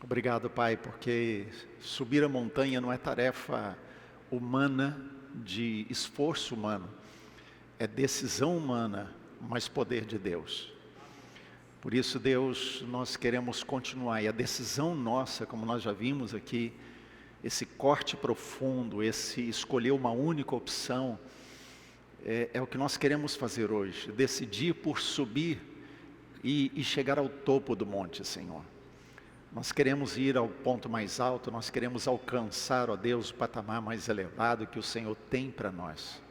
Obrigado, Pai, porque subir a montanha não é tarefa humana, de esforço humano, é decisão humana, mas poder de Deus. Por isso, Deus, nós queremos continuar, e a decisão nossa, como nós já vimos aqui, esse corte profundo, esse escolher uma única opção, é o que nós queremos fazer hoje, decidir por subir e chegar ao topo do monte, Senhor. Nós queremos ir ao ponto mais alto, nós queremos alcançar, ó Deus, o patamar mais elevado que o Senhor tem para nós.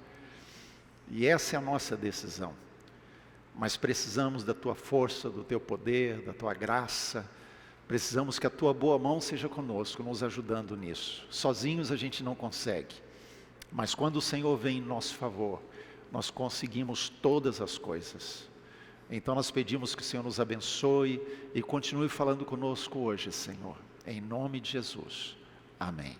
E essa é a nossa decisão. Mas precisamos da Tua força, do Teu poder, da Tua graça. Precisamos que a Tua boa mão seja conosco, nos ajudando nisso. Sozinhos a gente não consegue. Mas quando o Senhor vem em nosso favor, nós conseguimos todas as coisas. Então nós pedimos que o Senhor nos abençoe e continue falando conosco hoje, Senhor. Em nome de Jesus. Amém.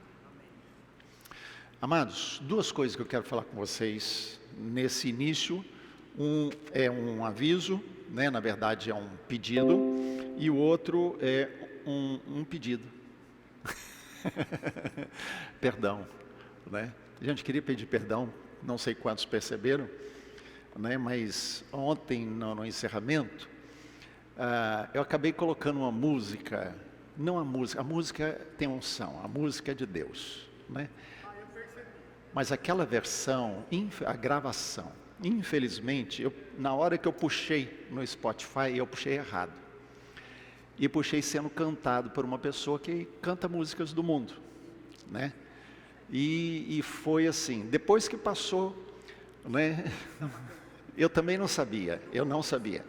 Amados, duas coisas que eu quero falar com vocês nesse início. Um é um aviso, né? Na verdade é um pedido. E o outro é um pedido. Perdão, né? Gente, queria pedir perdão, não sei quantos perceberam. Mas ontem no encerramento, eu acabei colocando uma música, a música tem unção, a música é de Deus, né? Mas aquela versão, a gravação, infelizmente, na hora que eu puxei no Spotify, eu puxei errado. E puxei sendo cantado por uma pessoa que canta músicas do mundo, né? E foi assim, depois que passou, né? Eu também não sabia, eu não sabia.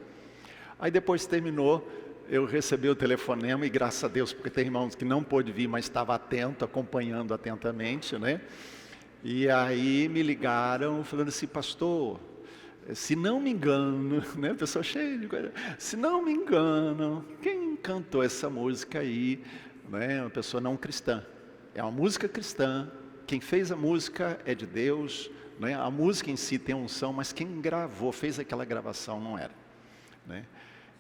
Aí depois terminou, eu recebi o telefonema e graças a Deus, porque tem irmãos que não pôde vir, mas estava atento, acompanhando atentamente, né? E aí me ligaram falando assim, pastor, se não me engano, né? A pessoa cheia de coisa, se não me engano, quem cantou essa música aí, né? Uma pessoa não cristã, é uma música cristã, quem fez a música é de Deus, né? A música em si tem unção, mas quem gravou, fez aquela gravação não era, né?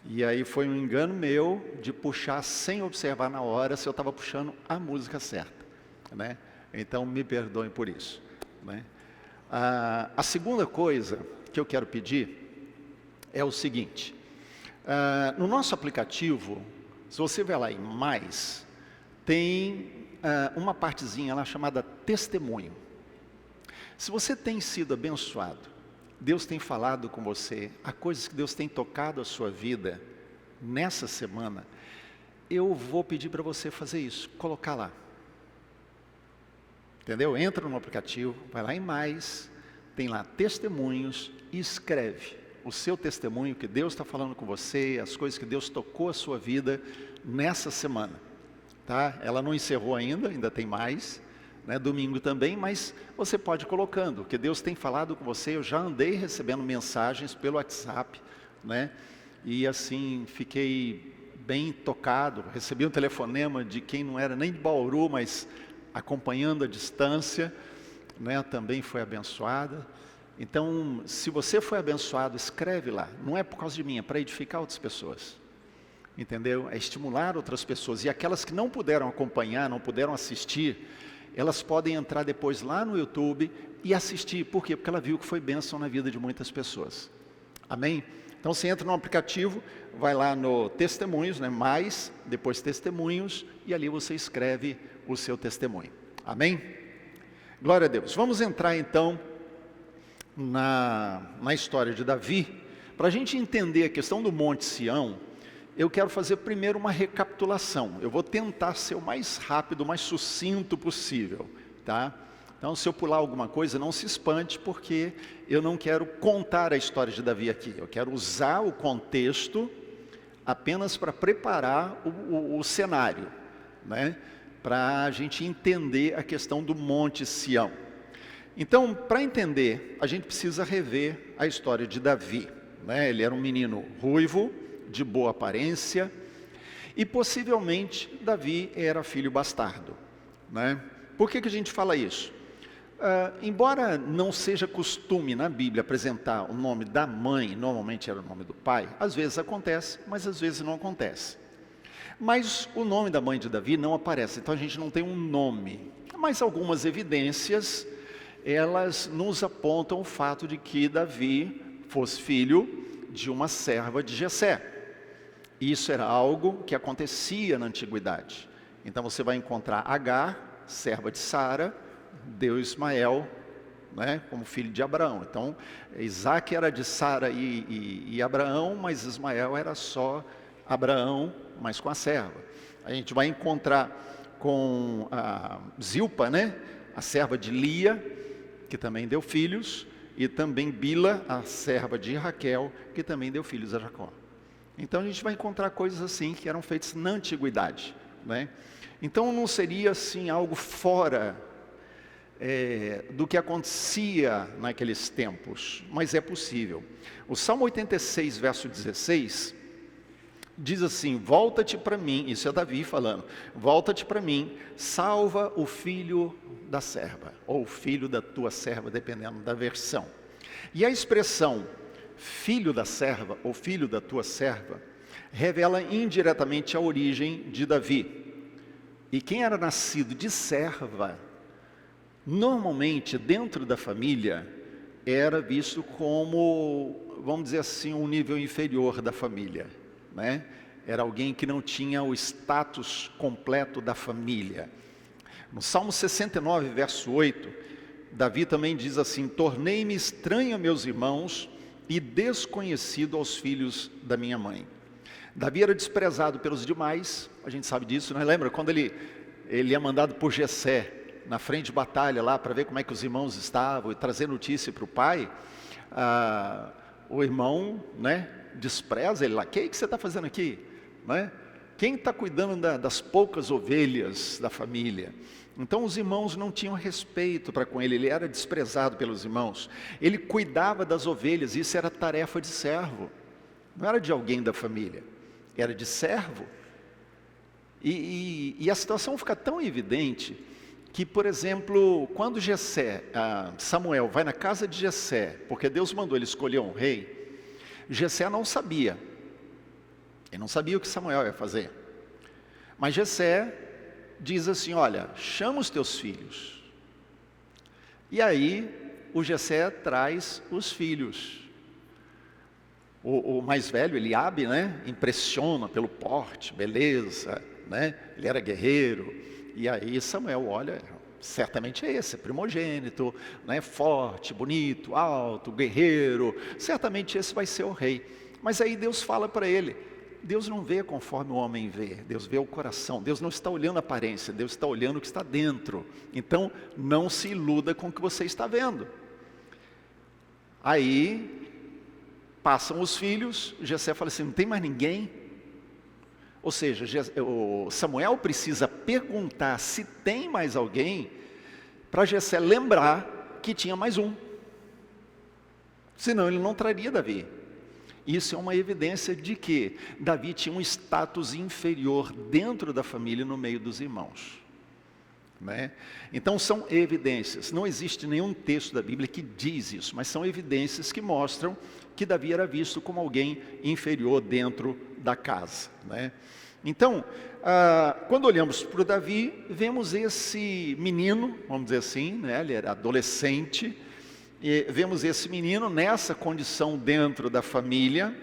E aí foi um engano meu de puxar sem observar na hora se eu estava puxando a música certa, né? Então me perdoem por isso, né? A segunda coisa que eu quero pedir é o seguinte, no nosso aplicativo, se você ver lá em mais, tem uma partezinha lá chamada testemunho. Se você tem sido abençoado, Deus tem falado com você, há coisas que Deus tem tocado a sua vida nessa semana, eu vou pedir para você fazer isso, colocar lá. Entendeu? Entra no aplicativo, vai lá em mais, tem lá testemunhos e escreve o seu testemunho, que Deus está falando com você, as coisas que Deus tocou a sua vida nessa semana. Tá? Ela não encerrou ainda tem mais. Né, domingo também, mas você pode ir colocando, que Deus tem falado com você. Eu já andei recebendo mensagens pelo WhatsApp, né, e assim fiquei bem tocado. Recebi um telefonema de quem não era nem de Bauru, mas acompanhando a distância, né, também foi abençoada. Então, se você foi abençoado, escreve lá, não é por causa de mim, é para edificar outras pessoas, entendeu? É estimular outras pessoas, e aquelas que não puderam acompanhar, não puderam assistir, elas podem entrar depois lá no YouTube e assistir. Por quê? Porque ela viu que foi bênção na vida de muitas pessoas. Amém? Então você entra no aplicativo, vai lá no testemunhos, né? Mais, depois testemunhos, e ali você escreve o seu testemunho. Amém? Glória a Deus. Vamos entrar então na história de Davi. Para a gente entender a questão do Monte Sião, eu quero fazer primeiro uma recapitulação. Eu vou tentar ser o mais rápido, o mais sucinto possível, tá? Então, se eu pular alguma coisa, não se espante, porque eu não quero contar a história de Davi aqui. Eu quero usar o contexto apenas para preparar o cenário, né? Para a gente entender a questão do Monte Sião. Então, para entender, a gente precisa rever a história de Davi, né? Ele era um menino ruivo, de boa aparência, e possivelmente Davi era filho bastardo, né? Por que a gente fala isso? Embora não seja costume na Bíblia apresentar o nome da mãe, normalmente era o nome do pai, às vezes acontece, mas às vezes não acontece. Mas o nome da mãe de Davi não aparece, então a gente não tem um nome. Mas algumas evidências, elas nos apontam o fato de que Davi fosse filho de uma serva de Jessé. Isso era algo que acontecia na antiguidade. Então você vai encontrar Agar, serva de Sara, deu Ismael, né, como filho de Abraão. Então Isaac era de Sara e Abraão, mas Ismael era só Abraão, mas com a serva. A gente vai encontrar com a Zilpa, né, a serva de Lia, que também deu filhos, e também Bila, a serva de Raquel, que também deu filhos a Jacó. Então a gente vai encontrar coisas assim que eram feitas na antiguidade, né? Então não seria assim algo fora do que acontecia naqueles tempos, mas é possível. O Salmo 86, verso 16, diz assim: volta-te para mim, isso é Davi falando, volta-te para mim, salva o filho da serva, ou o filho da tua serva, dependendo da versão. E a expressão filho da serva, ou filho da tua serva, revela indiretamente a origem de Davi. E quem era nascido de serva, normalmente dentro da família, era visto como, vamos dizer assim, um nível inferior da família, né? Era alguém que não tinha o status completo da família. No Salmo 69, verso 8, Davi também diz assim: tornei-me estranho a meus irmãos e desconhecido aos filhos da minha mãe. Davi era desprezado pelos demais, a gente sabe disso, né? Lembra quando ele é mandado por Jessé na frente de batalha lá para ver como é que os irmãos estavam e trazer notícia para o pai? O irmão, né, despreza ele lá. O que você está fazendo aqui? Né? Quem está cuidando das poucas ovelhas da família? Então os irmãos não tinham respeito para com ele, ele era desprezado pelos irmãos. Ele cuidava das ovelhas, isso era tarefa de servo, não era de alguém da família, era de servo. E a situação fica tão evidente que, por exemplo, quando Samuel vai na casa de Jessé, porque Deus mandou ele escolher um rei, Jessé não sabia, ele não sabia o que Samuel ia fazer. Mas Jessé diz assim: olha, chama os teus filhos. E aí o Jessé traz os filhos. O mais velho, Eliabe, né, impressiona pelo porte, beleza, né? Ele era guerreiro. E aí Samuel olha, certamente é esse, primogênito, né, forte, bonito, alto, guerreiro, certamente esse vai ser o rei. Mas aí Deus fala para ele: Deus não vê conforme o homem vê, Deus vê o coração, Deus não está olhando a aparência, Deus está olhando o que está dentro. Então não se iluda com o que você está vendo. Aí passam os filhos, Jessé fala assim: não tem mais ninguém? Ou seja, Samuel precisa perguntar se tem mais alguém, para Jessé lembrar que tinha mais um, senão ele não traria Davi. Isso é uma evidência de que Davi tinha um status inferior dentro da família, no meio dos irmãos, né? Então são evidências, não existe nenhum texto da Bíblia que diz isso, mas são evidências que mostram que Davi era visto como alguém inferior dentro da casa, né? Então, quando olhamos para o Davi, vemos esse menino, vamos dizer assim, né? Ele era adolescente, e vemos esse menino nessa condição dentro da família,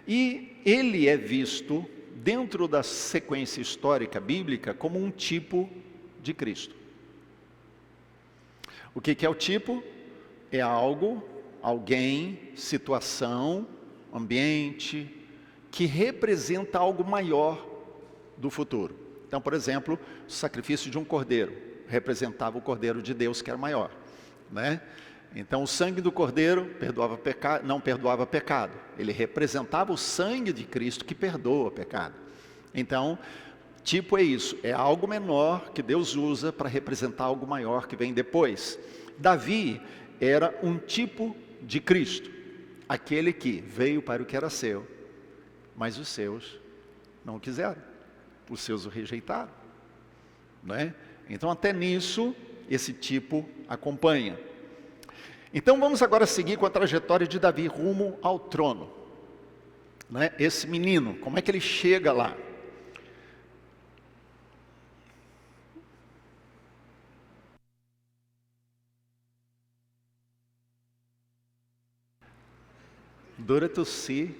e ele é visto dentro da sequência histórica bíblica como um tipo de Cristo. O que é o tipo? É algo, alguém, situação, ambiente, que representa algo maior do futuro. Então, por exemplo, o sacrifício de um cordeiro representava o cordeiro de Deus, que era maior, né? Então o sangue do cordeiro não perdoava pecado, ele representava o sangue de Cristo que perdoa pecado. Então, tipo é isso, é algo menor que Deus usa para representar algo maior que vem depois. Davi era um tipo de Cristo, aquele que veio para o que era seu, mas os seus não o quiseram, os seus o rejeitaram, não é? Então até nisso esse tipo acompanha. Então vamos agora seguir com a trajetória de Davi rumo ao trono, né? Esse menino, como é que ele chega lá? Dura tossir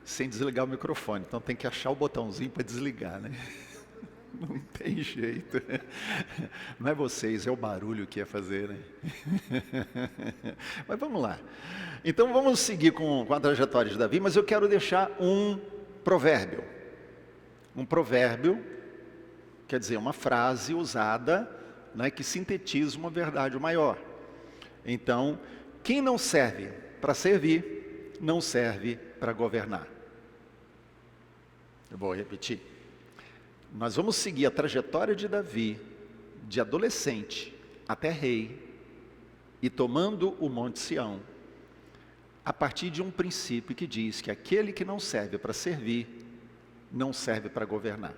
sem desligar o microfone. Então tem que achar o botãozinho para desligar, né? Não tem jeito. Não é vocês, é o barulho que ia fazer, né? Mas vamos lá. Então vamos seguir com a trajetória de Davi, mas eu quero deixar um provérbio. Um provérbio, quer dizer, uma frase usada, né, que sintetiza uma verdade maior. Então, quem não serve para servir, não serve para governar. Eu vou repetir. Nós vamos seguir a trajetória de Davi, de adolescente até rei, e tomando o Monte Sião, a partir de um princípio que diz que aquele que não serve para servir, não serve para governar.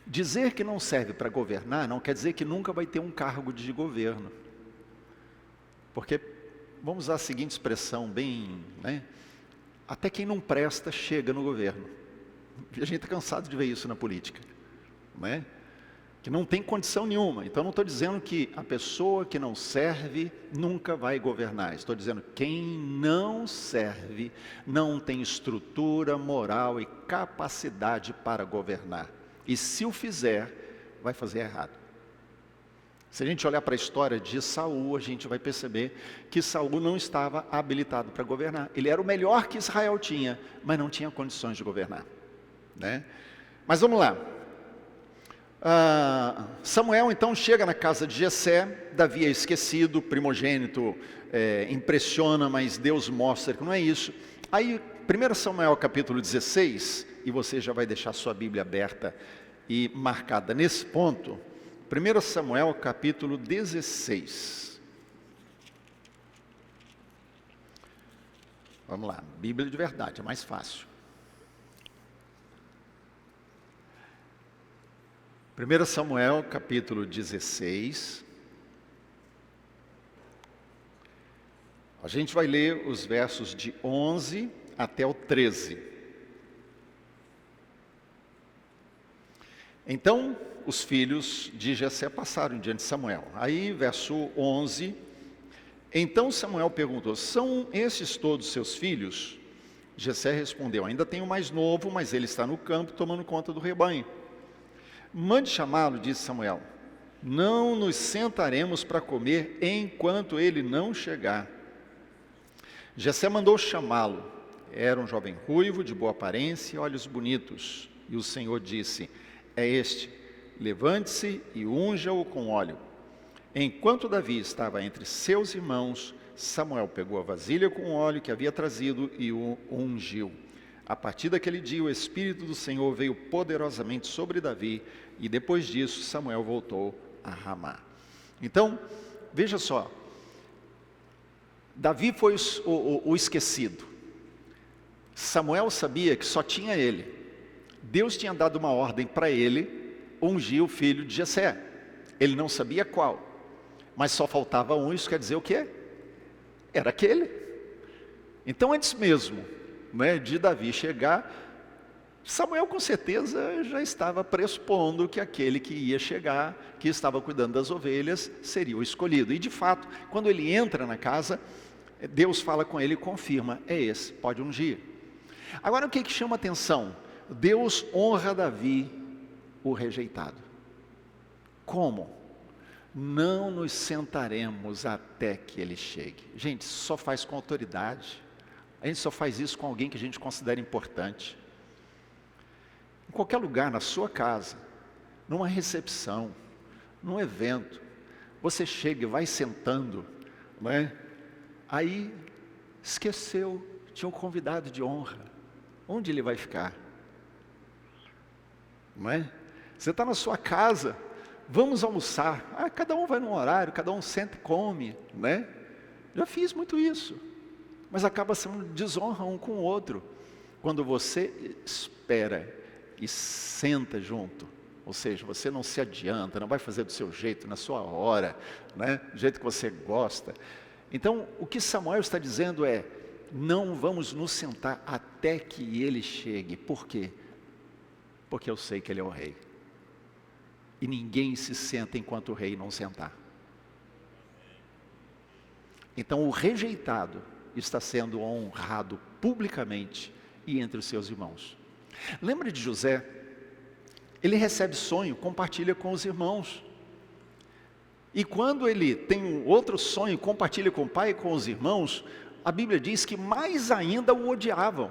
Dizer que não serve para governar não quer dizer que nunca vai ter um cargo de governo. Porque, vamos usar a seguinte expressão bem, né? Até quem não presta chega no governo. E a gente está cansado de ver isso na política, né? Que não tem condição nenhuma. Então não estou dizendo que a pessoa que não serve nunca vai governar. Estou dizendo que quem não serve não tem estrutura, moral e capacidade para governar. E se o fizer, vai fazer errado. Se a gente olhar para a história de Saul, a gente vai perceber que Saul não estava habilitado para governar. Ele era o melhor que Israel tinha, mas não tinha condições de governar, né? Mas vamos lá. Samuel então chega na casa de Jessé. Davi é esquecido, primogênito, impressiona, mas Deus mostra que não é isso. Aí 1 Samuel capítulo 16, e você já vai deixar sua Bíblia aberta e marcada nesse ponto. 1 Samuel capítulo 16. Vamos lá, Bíblia de verdade, é mais fácil. 1 Samuel capítulo 16. A gente vai ler os versos de 11 até o 13. Então, os filhos de Jessé passaram diante de Samuel. Aí, verso 11. Então Samuel perguntou: são esses todos seus filhos? Jessé respondeu: ainda tenho o mais novo, mas ele está no campo tomando conta do rebanho. Mande chamá-lo, disse Samuel. Não nos sentaremos para comer enquanto ele não chegar. Jessé mandou chamá-lo. Era um jovem ruivo, de boa aparência e olhos bonitos. E o Senhor disse: é este, levante-se e unja-o com óleo. Enquanto Davi estava entre seus irmãos, Samuel pegou a vasilha com óleo que havia trazido e o ungiu. A partir daquele dia, o Espírito do Senhor veio poderosamente sobre Davi, e depois disso, Samuel voltou a Ramá. Então, veja só, Davi foi o esquecido. Samuel sabia que só tinha ele. Deus tinha dado uma ordem para ele ungir o filho de Jessé. Ele não sabia qual, mas só faltava um. Isso quer dizer o quê? Era aquele. Então, antes mesmo, né, de Davi chegar, Samuel com certeza já estava pressupondo que aquele que ia chegar, que estava cuidando das ovelhas, seria o escolhido. E de fato, quando ele entra na casa, Deus fala com ele e confirma: é esse, pode ungir. Agora o que chama atenção? Deus honra Davi, o rejeitado. Como? Não nos sentaremos até que ele chegue. Gente, só faz com autoridade. A gente só faz isso com alguém que a gente considera importante. Em qualquer lugar, na sua casa, numa recepção, num evento, você chega e vai sentando, não é? Aí, esqueceu, tinha um convidado de honra. Onde ele vai ficar? Não é? Você está na sua casa, vamos almoçar. Cada um vai num horário, cada um senta e come, né? Já fiz muito isso. Mas acaba sendo desonra um com o outro. Quando você espera e senta junto, ou seja, você não se adianta, não vai fazer do seu jeito, na sua hora, né? Do jeito que você gosta. Então, o que Samuel está dizendo é: não vamos nos sentar até que ele chegue. Por quê? Porque eu sei que ele é o rei. E ninguém se senta enquanto o rei não sentar. Então, o rejeitado está sendo honrado publicamente e entre os seus irmãos. Lembra de José? Ele recebe sonho, compartilha com os irmãos. E quando ele tem um outro sonho, compartilha com o pai e com os irmãos, a Bíblia diz que mais ainda o odiavam.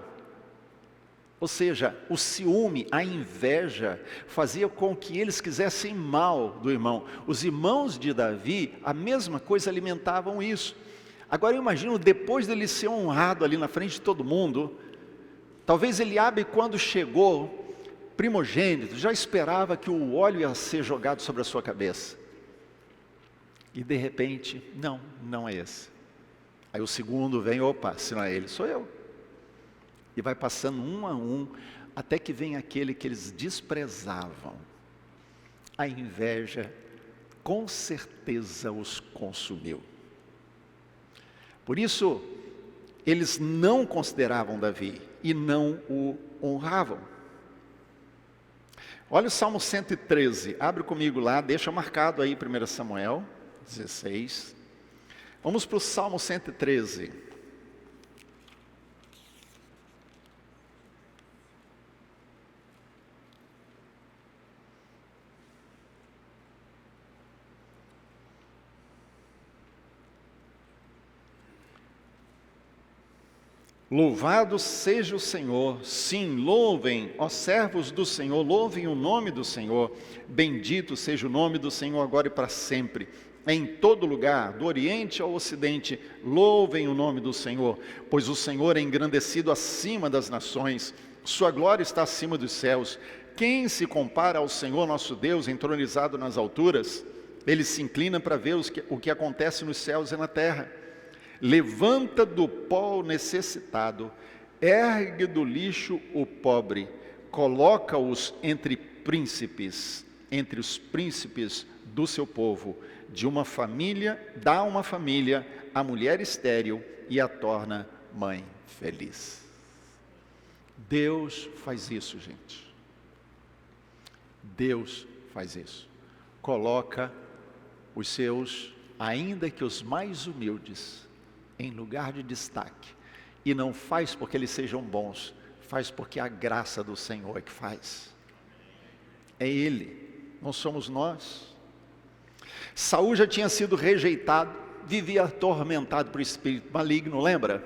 Ou seja, o ciúme, a inveja, fazia com que eles quisessem mal do irmão. Os irmãos de Davi, a mesma coisa, alimentavam isso. Agora eu imagino, depois dele ser honrado ali na frente de todo mundo, talvez Eliabe, quando chegou, primogênito, já esperava que o óleo ia ser jogado sobre a sua cabeça. E de repente, não é esse. Aí o segundo vem, opa, se não é ele, sou eu. E vai passando um a um, até que vem aquele que eles desprezavam. A inveja, com certeza, os consumiu. Por isso, eles não consideravam Davi e não o honravam. Olha o Salmo 113, abre comigo lá, deixa marcado aí 1 Samuel 16. Vamos para o Salmo 113. Louvado seja o Senhor, sim, louvem, ó servos do Senhor, louvem o nome do Senhor, bendito seja o nome do Senhor agora e para sempre, em todo lugar, do Oriente ao Ocidente, louvem o nome do Senhor, pois o Senhor é engrandecido acima das nações, sua glória está acima dos céus. Quem se compara ao Senhor nosso Deus, entronizado nas alturas? Ele se inclina para ver o que acontece nos céus e na terra. Levanta do pó o necessitado, ergue do lixo o pobre, coloca-os entre príncipes, entre os príncipes do seu povo, de uma família, dá uma família a mulher estéril e a torna mãe feliz. Deus faz isso, gente. Deus faz isso. Coloca os seus, ainda que os mais humildes, em lugar de destaque, e não faz porque eles sejam bons, faz porque a graça do Senhor é que faz. É Ele, não somos nós. Saul já tinha sido rejeitado, vivia atormentado por espírito maligno, lembra?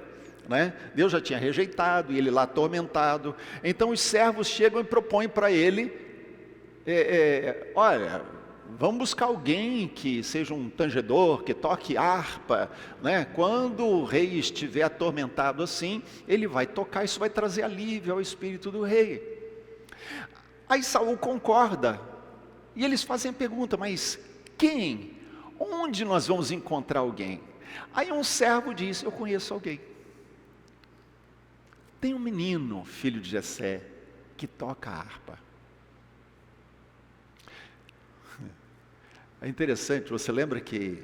Né? Deus já tinha rejeitado, e ele lá atormentado. Então os servos chegam e propõem para ele, olha, vamos buscar alguém que seja um tangedor, que toque harpa, né? Quando o rei estiver atormentado assim, ele vai tocar, isso vai trazer alívio ao espírito do rei. Aí Saul concorda, e eles fazem a pergunta, mas quem? Onde nós vamos encontrar alguém? Aí um servo diz, eu conheço alguém. Tem um menino, filho de Jessé, que toca harpa. É interessante, você lembra que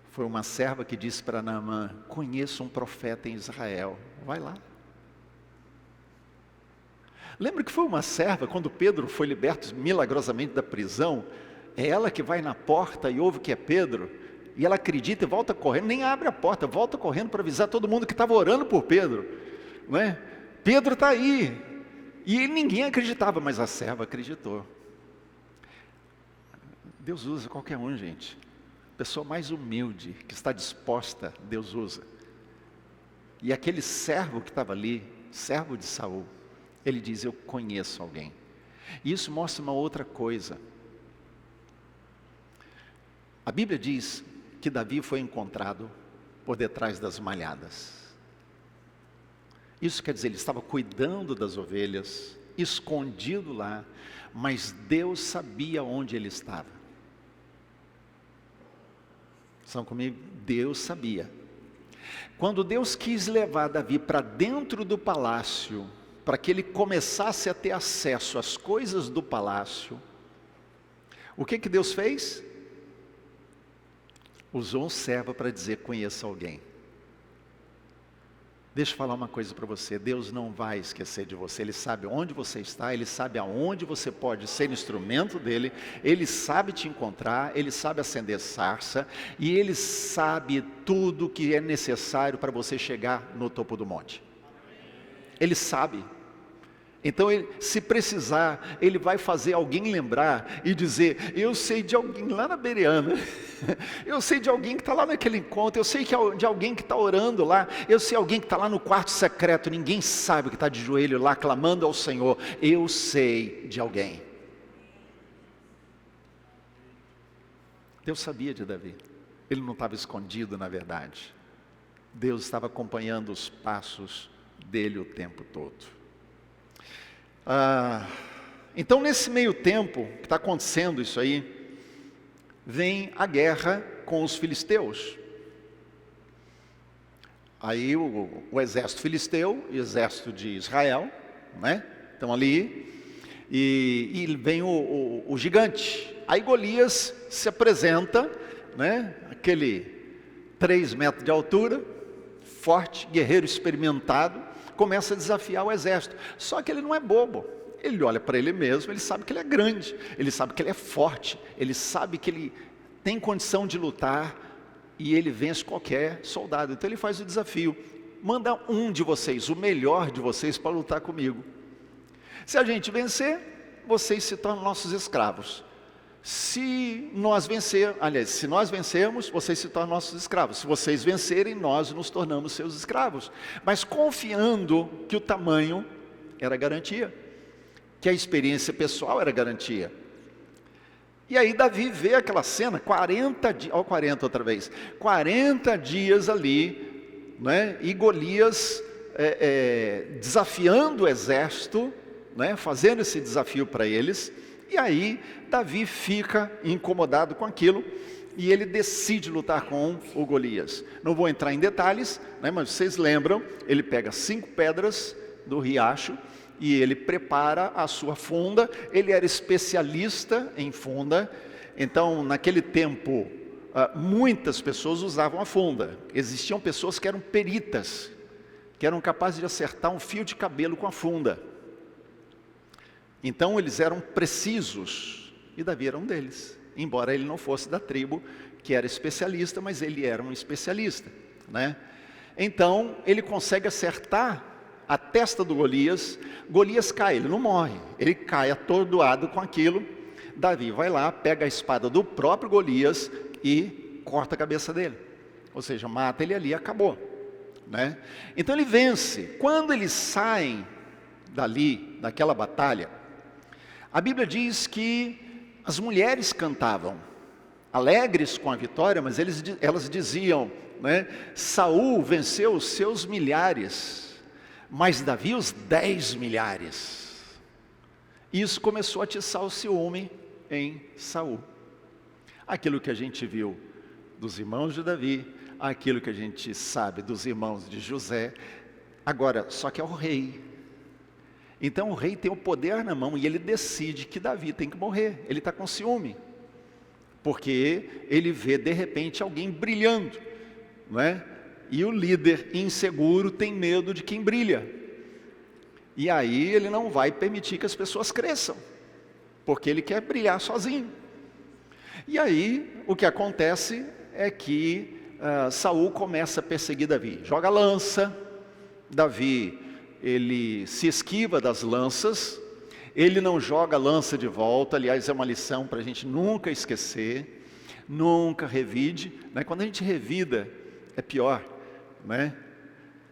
foi uma serva que disse para Naamã, conheço um profeta em Israel, vai lá. Lembra que foi uma serva, quando Pedro foi liberto milagrosamente da prisão, é ela que vai na porta e ouve que é Pedro, e ela acredita e volta correndo, nem abre a porta, volta correndo para avisar todo mundo que estava orando por Pedro, não é? Pedro está aí, e ninguém acreditava, mas a serva acreditou. Deus usa qualquer um, gente. A pessoa mais humilde, que está disposta, Deus usa. E aquele servo que estava ali, servo de Saul, ele diz, eu conheço alguém. E isso mostra uma outra coisa. A Bíblia diz que Davi foi encontrado por detrás das malhadas. Isso quer dizer, ele estava cuidando das ovelhas, escondido lá, mas Deus sabia onde ele estava. Estão comigo? Deus sabia. Quando Deus quis levar Davi para dentro do palácio, para que ele começasse a ter acesso às coisas do palácio, o que Deus fez? Usou um servo para dizer, conheça alguém. Deixa eu falar uma coisa para você, Deus não vai esquecer de você, Ele sabe onde você está, Ele sabe aonde você pode ser instrumento dEle, Ele sabe te encontrar, Ele sabe acender sarça, e Ele sabe tudo que é necessário para você chegar no topo do monte. Ele sabe. Então, se precisar, Ele vai fazer alguém lembrar e dizer, eu sei de alguém lá na Bereana, eu sei de alguém que está lá naquele encontro, eu sei de alguém que está orando lá, eu sei de alguém que está lá no quarto secreto, ninguém sabe que está de joelho lá clamando ao Senhor, eu sei de alguém. Deus sabia de Davi, ele não estava escondido na verdade, Deus estava acompanhando os passos dele o tempo todo. Então nesse meio tempo que está acontecendo isso aí, vem a guerra com os filisteus. Aí o exército filisteu e o exército de Israel, né, estão ali, e vem o gigante. Aí Golias se apresenta, né, aquele 3 metros de altura, forte, guerreiro experimentado, começa a desafiar o exército, só que ele não é bobo, ele olha para ele mesmo, ele sabe que ele é grande, ele sabe que ele é forte, ele sabe que ele tem condição de lutar, e ele vence qualquer soldado, então ele faz o desafio, manda um de vocês, o melhor de vocês para lutar comigo, se a gente vencer, vocês se tornam nossos escravos, se nós vencermos, vocês se tornam nossos escravos. Se vocês vencerem, nós nos tornamos seus escravos. Mas confiando que o tamanho era garantia, que a experiência pessoal era garantia. E aí Davi vê aquela cena, 40 dias ali, né? E Golias desafiando o exército, né? Fazendo esse desafio para eles. E aí Davi fica incomodado com aquilo e ele decide lutar com o Golias. Não vou entrar em detalhes, né, mas vocês lembram, ele pega 5 pedras do riacho e ele prepara a sua funda. Ele era especialista em funda, então naquele tempo muitas pessoas usavam a funda. Existiam pessoas que eram peritas, que eram capazes de acertar um fio de cabelo com a funda. Então eles eram precisos, e Davi era um deles, embora ele não fosse da tribo que era especialista, mas ele era um especialista, né? Então ele consegue acertar a testa do Golias, Golias cai, ele não morre, ele cai atordoado com aquilo. Davi vai lá, pega a espada do próprio Golias e corta a cabeça dele, ou seja, mata ele ali e acabou, né? Então ele vence. Quando eles saem dali, daquela batalha, a Bíblia diz que as mulheres cantavam, alegres com a vitória, mas elas diziam, né, Saul venceu os seus milhares, mas Davi os 10 milhares. Isso começou a atiçar o ciúme em Saul. Aquilo que a gente viu dos irmãos de Davi, aquilo que a gente sabe dos irmãos de José, agora, só que é o rei. Então o rei tem o poder na mão e ele decide que Davi tem que morrer. Ele está com ciúme, porque ele vê de repente alguém brilhando, não é? E o líder inseguro tem medo de quem brilha. E aí ele não vai permitir que as pessoas cresçam, porque ele quer brilhar sozinho. E aí o que acontece é que Saul começa a perseguir Davi. Joga lança, Davi ele se esquiva das lanças, ele não joga a lança de volta. Aliás, é uma lição para a gente nunca esquecer, nunca revide, né? Quando a gente revida é pior, né?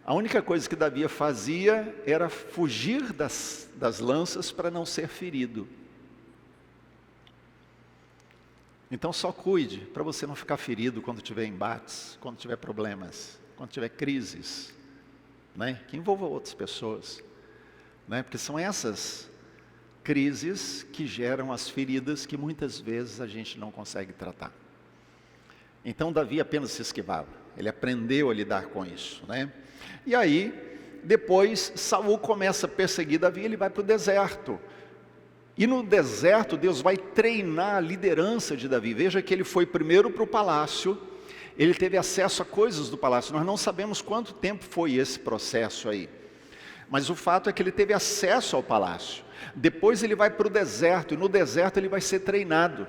A única coisa que Davi fazia era fugir das lanças para não ser ferido. Então só cuide para você não ficar ferido quando tiver embates, quando tiver problemas, quando tiver crises, né, que envolvam outras pessoas, né, porque são essas crises que geram as feridas que muitas vezes a gente não consegue tratar. Então Davi apenas se esquivava, ele aprendeu a lidar com isso, né? E aí, depois Saul começa a perseguir Davi, ele vai para o deserto. E no deserto Deus vai treinar a liderança de Davi. Veja que ele foi primeiro para o palácio, ele teve acesso a coisas do palácio. Nós não sabemos quanto tempo foi esse processo aí, mas o fato é que ele teve acesso ao palácio. Depois ele vai para o deserto, e no deserto ele vai ser treinado.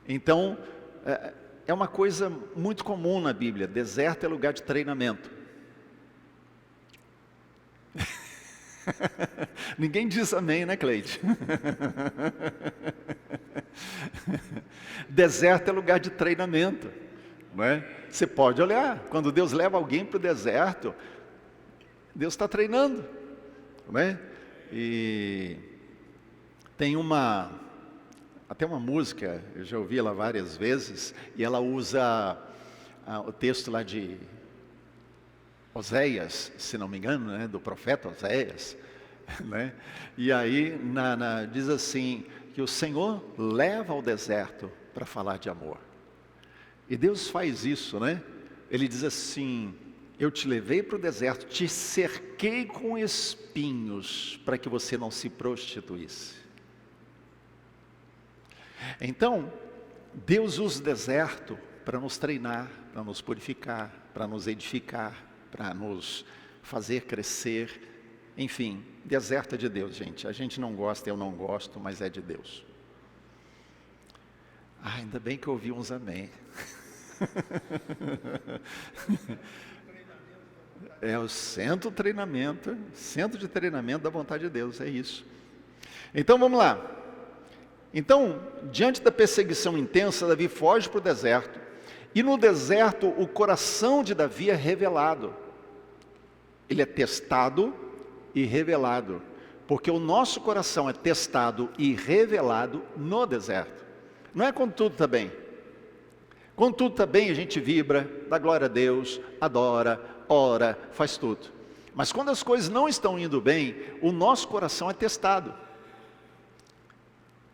Então, é uma coisa muito comum na Bíblia, deserto é lugar de treinamento. Ninguém diz amém, né, Cleide? Deserto é lugar de treinamento, não é? Você pode olhar, quando Deus leva alguém para o deserto, Deus está treinando, não é? E tem até uma música, eu já ouvi ela várias vezes, e ela usa o texto lá de Oséias, se não me engano, né, do profeta Oséias, né? E aí diz assim, que o Senhor leva ao deserto para falar de amor. E Deus faz isso, né? Ele diz assim, eu te levei para o deserto, te cerquei com espinhos, para que você não se prostituísse. Então, Deus usa o deserto para nos treinar, para nos purificar, para nos edificar, para nos fazer crescer. Enfim, deserto é de Deus, gente. A gente não gosta, eu não gosto, mas é de Deus. Ainda bem que eu ouvi uns amém. É o centro de treinamento da vontade de Deus, é isso. Então vamos lá. Então, diante da perseguição intensa, Davi foge para o deserto. E no deserto, o coração de Davi é revelado. Ele é testado e revelado. Porque o nosso coração é testado e revelado no deserto. Não é quando tudo está bem. Quando tudo está bem, a gente vibra, dá glória a Deus, adora, ora, faz tudo. Mas quando as coisas não estão indo bem, o nosso coração é testado.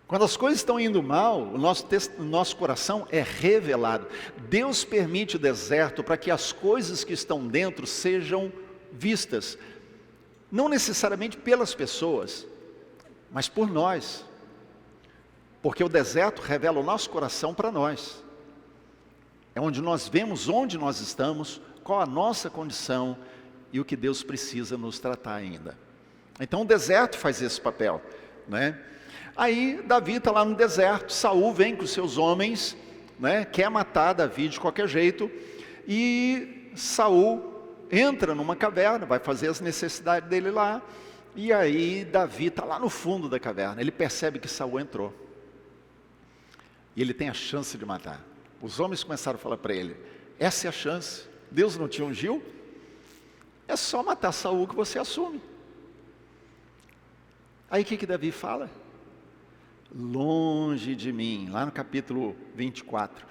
Quando as coisas estão indo mal, o nosso coração é revelado. Deus permite o deserto para que as coisas que estão dentro sejam vistas. Não necessariamente pelas pessoas, mas por nós. Porque o deserto revela o nosso coração para nós. É onde nós vemos onde nós estamos, qual a nossa condição e o que Deus precisa nos tratar ainda. Então o deserto faz esse papel, né? Aí Davi está lá no deserto, Saul vem com os seus homens, né? Quer matar Davi de qualquer jeito, e Saul entra numa caverna, vai fazer as necessidades dele lá, e aí Davi está lá no fundo da caverna, ele percebe que Saul entrou, e ele tem a chance de matar. Os homens começaram a falar para ele, essa é a chance, Deus não te ungiu? É só matar Saul que você assume. Aí o que Davi fala? Longe de mim, lá no capítulo 24,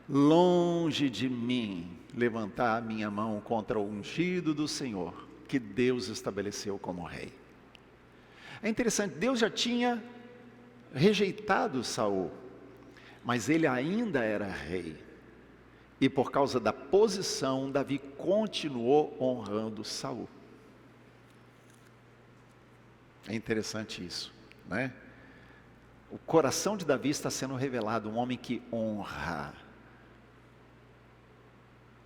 longe de mim levantar a minha mão contra o ungido do Senhor, que Deus estabeleceu como rei. É interessante, Deus já tinha rejeitado Saul, mas ele ainda era rei. E por causa da posição, Davi continuou honrando Saul. É interessante isso, né? O coração de Davi está sendo revelado, um homem que honra.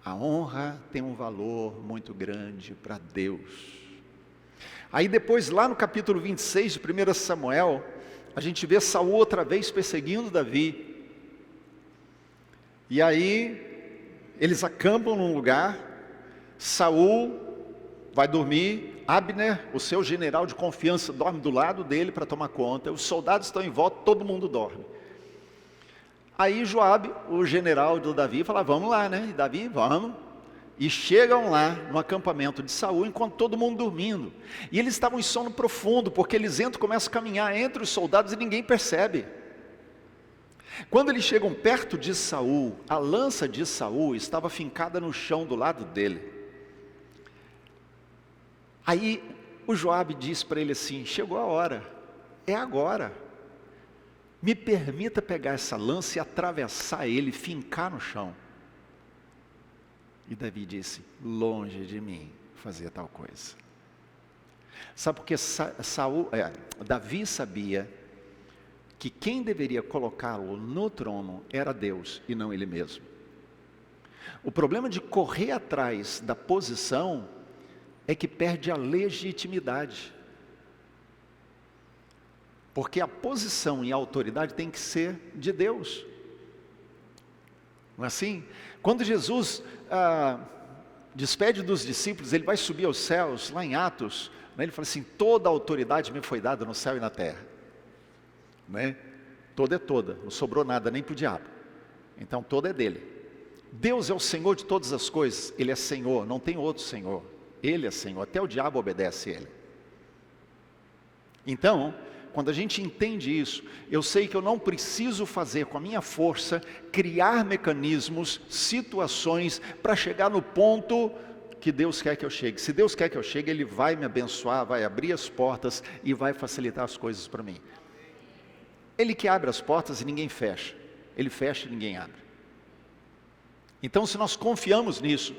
A honra tem um valor muito grande para Deus. Aí depois, lá no capítulo 26 de 1 Samuel, a gente vê Saul outra vez perseguindo Davi. E aí, eles acampam num lugar, Saul vai dormir, Abner, o seu general de confiança, dorme do lado dele para tomar conta, os soldados estão em volta, todo mundo dorme. Aí Joabe, o general do Davi, fala, vamos lá, né? E Davi, vamos. E chegam lá no acampamento de Saul, enquanto todo mundo dormindo. E eles estavam em sono profundo, porque eles entram, começam a caminhar entre os soldados e ninguém percebe. Quando eles chegam perto de Saul, a lança de Saul estava fincada no chão do lado dele. Aí o Joabe diz para ele assim, chegou a hora, é agora. Me permita pegar essa lança e atravessar ele, fincar no chão. E Davi disse, longe de mim fazer tal coisa. Sabe por que Davi sabia que quem deveria colocá-lo no trono era Deus e não ele mesmo. O problema de correr atrás da posição é que perde a legitimidade. Porque a posição e a autoridade tem que ser de Deus. Não é assim? Quando Jesus despede dos discípulos, ele vai subir aos céus, lá em Atos, né? Ele fala assim, toda a autoridade me foi dada no céu e na terra. Né? Toda é toda, não sobrou nada nem para o diabo. Então toda é dele. Deus é o Senhor de todas as coisas, Ele é Senhor, não tem outro Senhor. Ele é Senhor, até o diabo obedece a Ele. Então, quando a gente entende isso, eu sei que eu não preciso fazer com a minha força, criar mecanismos, situações, para chegar no ponto que Deus quer que eu chegue. Se Deus quer que eu chegue, Ele vai me abençoar, vai abrir as portas e vai facilitar as coisas para mim. Ele que abre as portas e ninguém fecha. Ele fecha e ninguém abre. Então, se nós confiamos nisso,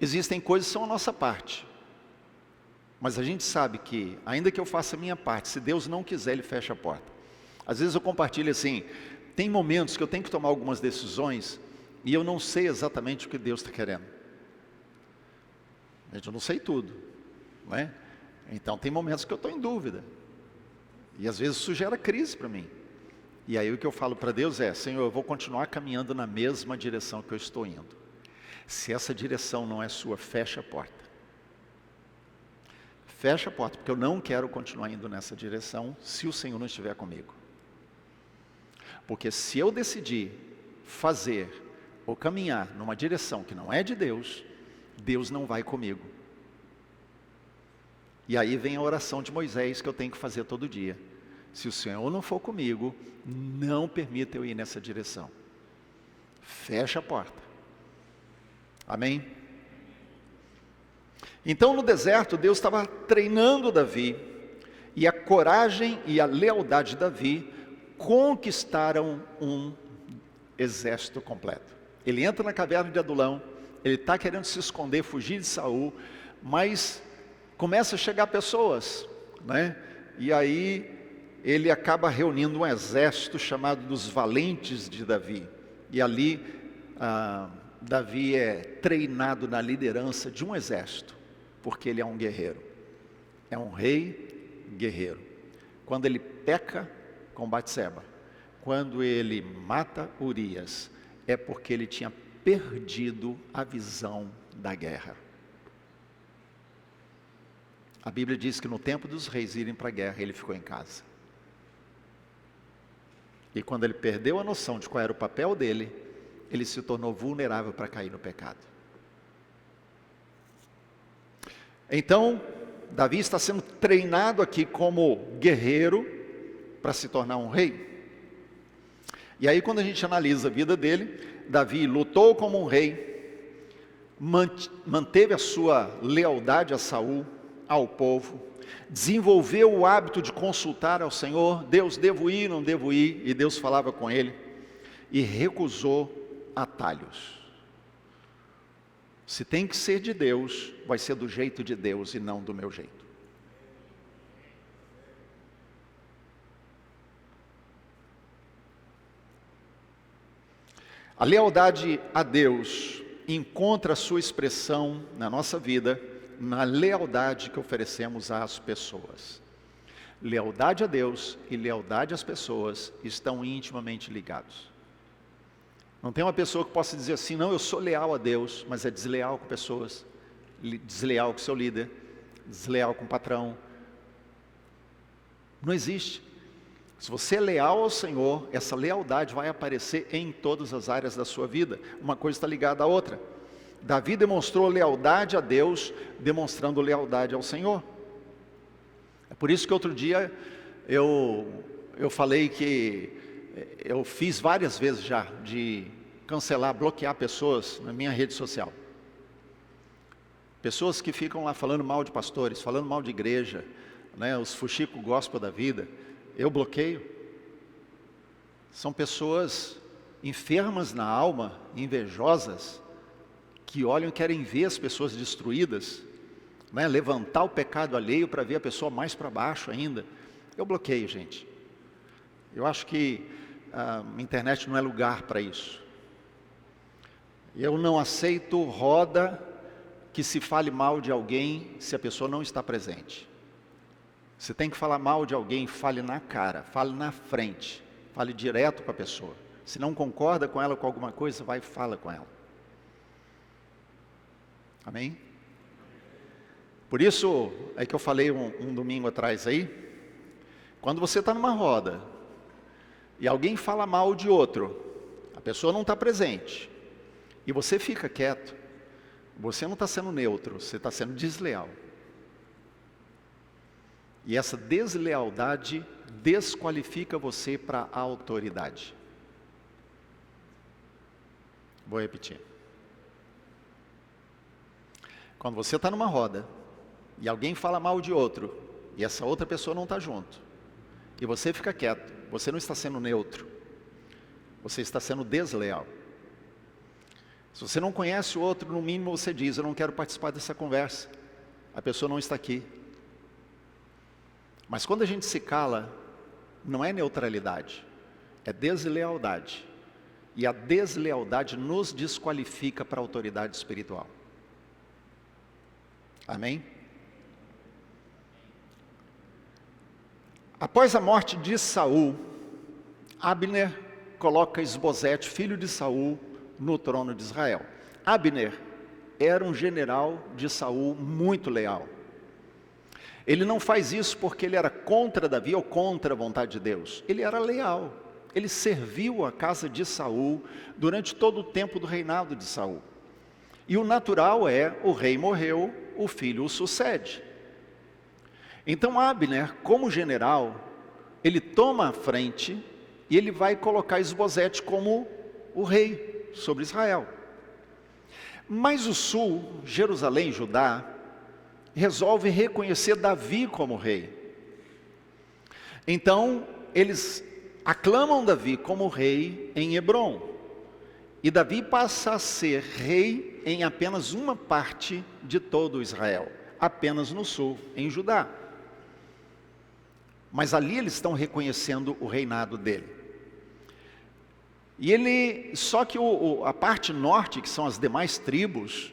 existem coisas que são a nossa parte. Mas a gente sabe que, ainda que eu faça a minha parte, se Deus não quiser, Ele fecha a porta. Às vezes eu compartilho assim, tem momentos que eu tenho que tomar algumas decisões e eu não sei exatamente o que Deus está querendo. Eu não sei tudo, não é? Então tem momentos que eu estou em dúvida. E às vezes isso gera crise para mim. E aí o que eu falo para Deus é, Senhor, eu vou continuar caminhando na mesma direção que eu estou indo. Se essa direção não é sua, fecha a porta. Fecha a porta, porque eu não quero continuar indo nessa direção se o Senhor não estiver comigo. Porque se eu decidir fazer ou caminhar numa direção que não é de Deus, Deus não vai comigo. E aí vem a oração de Moisés que eu tenho que fazer todo dia. Se o Senhor não for comigo, não permita eu ir nessa direção. Fecha a porta. Amém? Então no deserto Deus estava treinando Davi, e a coragem e a lealdade de Davi conquistaram um exército completo. Ele entra na caverna de Adulão, ele está querendo se esconder, fugir de Saul, mas começa a chegar pessoas, né? E aí ele acaba reunindo um exército chamado dos valentes de Davi, e ali Davi é treinado na liderança de um exército, porque ele é um guerreiro, é um rei guerreiro. Quando ele peca com Batseba, quando ele mata Urias, é porque ele tinha perdido a visão da guerra. A Bíblia diz que no tempo dos reis irem para a guerra, ele ficou em casa. E quando ele perdeu a noção de qual era o papel dele, ele se tornou vulnerável para cair no pecado. Então, Davi está sendo treinado aqui como guerreiro para se tornar um rei. E aí quando a gente analisa a vida dele, Davi lutou como um rei, manteve a sua lealdade a Saul, ao povo, desenvolveu o hábito de consultar ao Senhor, Deus, devo ir, não devo ir, e Deus falava com ele, e recusou atalhos. Se tem que ser de Deus, vai ser do jeito de Deus e não do meu jeito. A lealdade a Deus encontra a sua expressão na nossa vida, na lealdade que oferecemos às pessoas. Lealdade a Deus e lealdade às pessoas estão intimamente ligados. Não tem uma pessoa que possa dizer assim, não, eu sou leal a Deus, mas é desleal com pessoas, desleal com seu líder, desleal com o patrão. Não existe. Se você é leal ao Senhor, essa lealdade vai aparecer em todas as áreas da sua vida. Uma coisa está ligada à outra. Davi demonstrou lealdade a Deus, demonstrando lealdade ao Senhor. É por isso que outro dia eu falei que eu fiz várias vezes já de cancelar, bloquear pessoas na minha rede social. Pessoas que ficam lá falando mal de pastores, falando mal de igreja, né, os fuxico gospel da vida, eu bloqueio. São pessoas enfermas na alma, invejosas, que olham e querem ver as pessoas destruídas, né, levantar o pecado alheio para ver a pessoa mais para baixo ainda. Eu bloqueio, gente. Eu acho que a internet não é lugar para isso. Eu não aceito roda que se fale mal de alguém se a pessoa não está presente. Você tem que falar mal de alguém, fale na cara, fale na frente, fale direto com a pessoa. Se não concorda com ela com alguma coisa, vai e fala com ela. Amém? Por isso, é que eu falei um domingo atrás aí, quando você está numa roda, e alguém fala mal de outro, a pessoa não está presente, e você fica quieto, você não está sendo neutro, você está sendo desleal. E essa deslealdade desqualifica você para a autoridade. Vou repetir. Quando você está numa roda, e alguém fala mal de outro, e essa outra pessoa não está junto, e você fica quieto, você não está sendo neutro, você está sendo desleal. Se você não conhece o outro, no mínimo você diz: eu não quero participar dessa conversa, a pessoa não está aqui. Mas quando a gente se cala, não é neutralidade, é deslealdade. E a deslealdade nos desqualifica para a autoridade espiritual. Amém? Após a morte de Saul, Abner coloca Esbozete, filho de Saul, no trono de Israel. Abner era um general de Saul muito leal. Ele não faz isso porque ele era contra Davi ou contra a vontade de Deus. Ele era leal. Ele serviu a casa de Saul durante todo o tempo do reinado de Saul. E o natural é, o rei morreu, o filho o sucede. Então Abner, como general, ele toma a frente e ele vai colocar Esbozete como o rei sobre Israel. Mas o sul, Jerusalém, Judá, resolve reconhecer Davi como rei. Então, eles aclamam Davi como rei em Hebrom. E Davi passa a ser rei em apenas uma parte de todo Israel, apenas no sul, em Judá. Mas ali eles estão reconhecendo o reinado dele. Só que a parte norte, que são as demais tribos,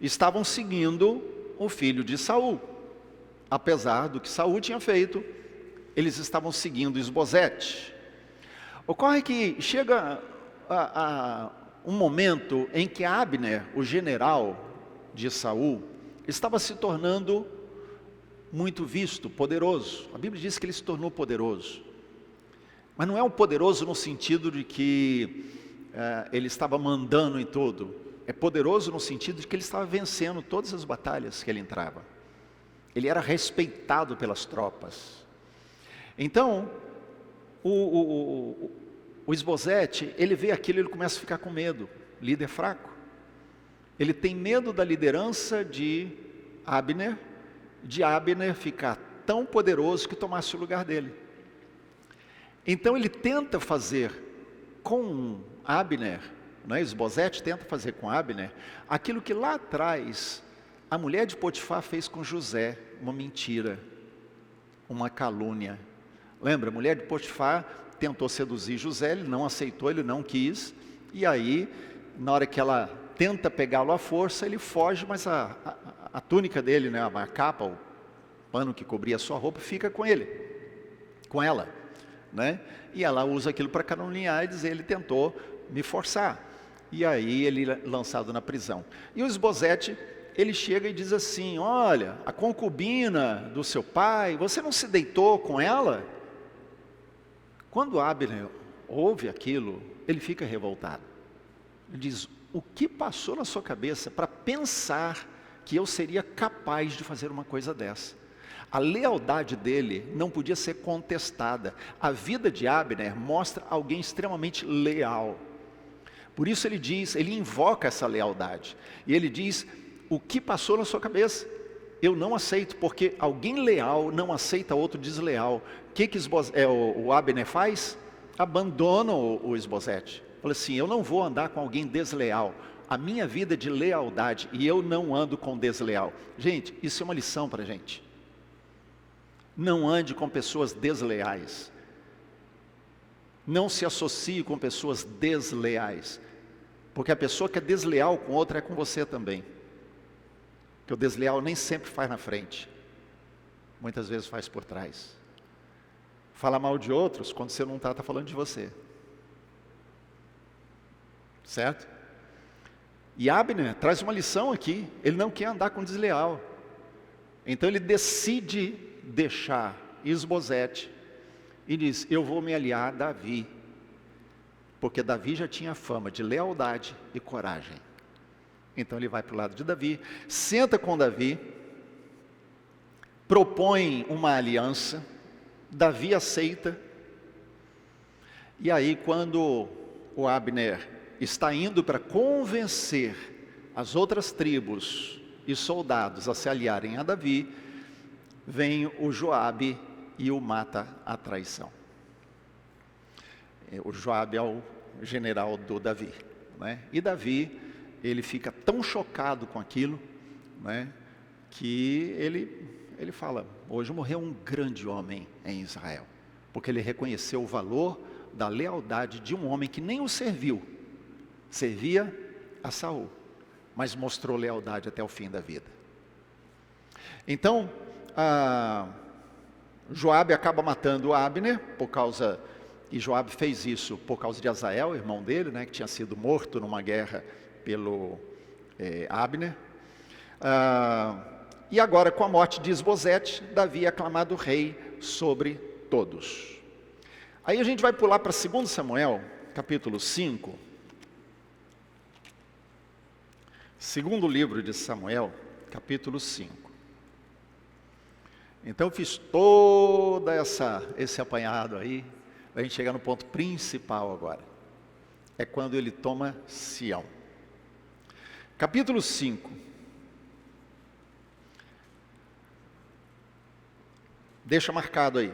estavam seguindo o filho de Saul. Apesar do que Saul tinha feito, eles estavam seguindo Esbozete. Ocorre que chega um momento em que Abner, o general de Saul, estava se tornando muito visto, poderoso. A Bíblia diz que ele se tornou poderoso. Mas não é um poderoso no sentido de que ele estava mandando em tudo. É poderoso no sentido de que ele estava vencendo todas as batalhas que ele entrava. Ele era respeitado pelas tropas. Então, o Esbozete, ele vê aquilo e ele começa a ficar com medo. Líder fraco. Ele tem medo da liderança de Abner ficar tão poderoso que tomasse o lugar dele. Então ele tenta fazer com Abner, Esbozete tenta fazer com Abner, aquilo que lá atrás a mulher de Potifar fez com José, uma mentira, uma calúnia. Lembra, a mulher de Potifar tentou seduzir José, ele não aceitou, ele não quis, e aí, na hora que ela tenta pegá-lo à força, ele foge, mas a túnica dele, a capa, o pano que cobria a sua roupa, fica com ele, com ela. E ela usa aquilo para caluniar e dizer: ele tentou me forçar. E aí ele é lançado na prisão. E o Esbozete, ele chega e diz assim: olha, a concubina do seu pai, você não se deitou com ela? Quando Abner ouve aquilo, ele fica revoltado. Ele diz: o que passou na sua cabeça para pensar que eu seria capaz de fazer uma coisa dessa? A lealdade dele não podia ser contestada. A vida de Abner mostra alguém extremamente leal. Por isso ele diz, ele invoca essa lealdade. E ele diz: o que passou na sua cabeça? Eu não aceito, porque alguém leal não aceita outro desleal. O que o Abner faz? Abandona o Esbozete. Fala assim: eu não vou andar com alguém desleal. A minha vida é de lealdade e eu não ando com desleal. Gente, isso é uma lição para a gente. Não ande com pessoas desleais. Não se associe com pessoas desleais. Porque a pessoa que é desleal com outra é com você também. Porque o desleal nem sempre faz na frente. Muitas vezes faz por trás. Falar mal de outros, quando você não está falando de você. Certo? E Abner traz uma lição aqui. Ele não quer andar com desleal. Então ele decide deixar Isbosete e diz: eu vou me aliar a Davi. Porque Davi já tinha fama de lealdade e coragem. Então ele vai para o lado de Davi, senta com Davi, propõe uma aliança, Davi aceita. E aí, quando o Abner está indo para convencer as outras tribos e soldados a se aliarem a Davi, vem o Joabe e o mata à traição. O Joabe é o general do Davi, né? E Davi, ele fica tão chocado com aquilo, né, que ele fala: hoje morreu um grande homem em Israel, porque ele reconheceu o valor da lealdade de um homem que nem o servia a Saul, mas mostrou lealdade até o fim da vida. Então, Joabe acaba matando Abner e Joabe fez isso por causa de Azael, irmão dele, né, que tinha sido morto numa guerra pelo Abner. E agora, com a morte de Isbosete, Davi é aclamado rei sobre todos. Aí a gente vai pular para 2 Samuel, capítulo 5. Segundo livro de Samuel, capítulo 5. Então eu fiz todo esse apanhado aí, para a gente chegar no ponto principal agora. É quando ele toma Sião. Capítulo 5. Deixa marcado aí.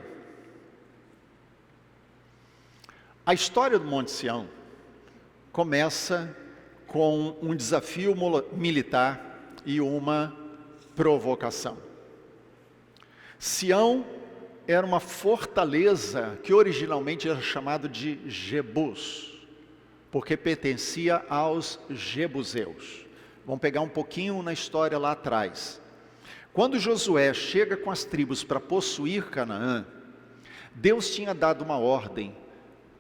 A história do Monte Sião começa com um desafio militar e uma provocação. Sião era uma fortaleza que originalmente era chamado de Jebus, porque pertencia aos jebuseus. Vamos pegar um pouquinho na história lá atrás. Quando Josué chega com as tribos para possuir Canaã, Deus tinha dado uma ordem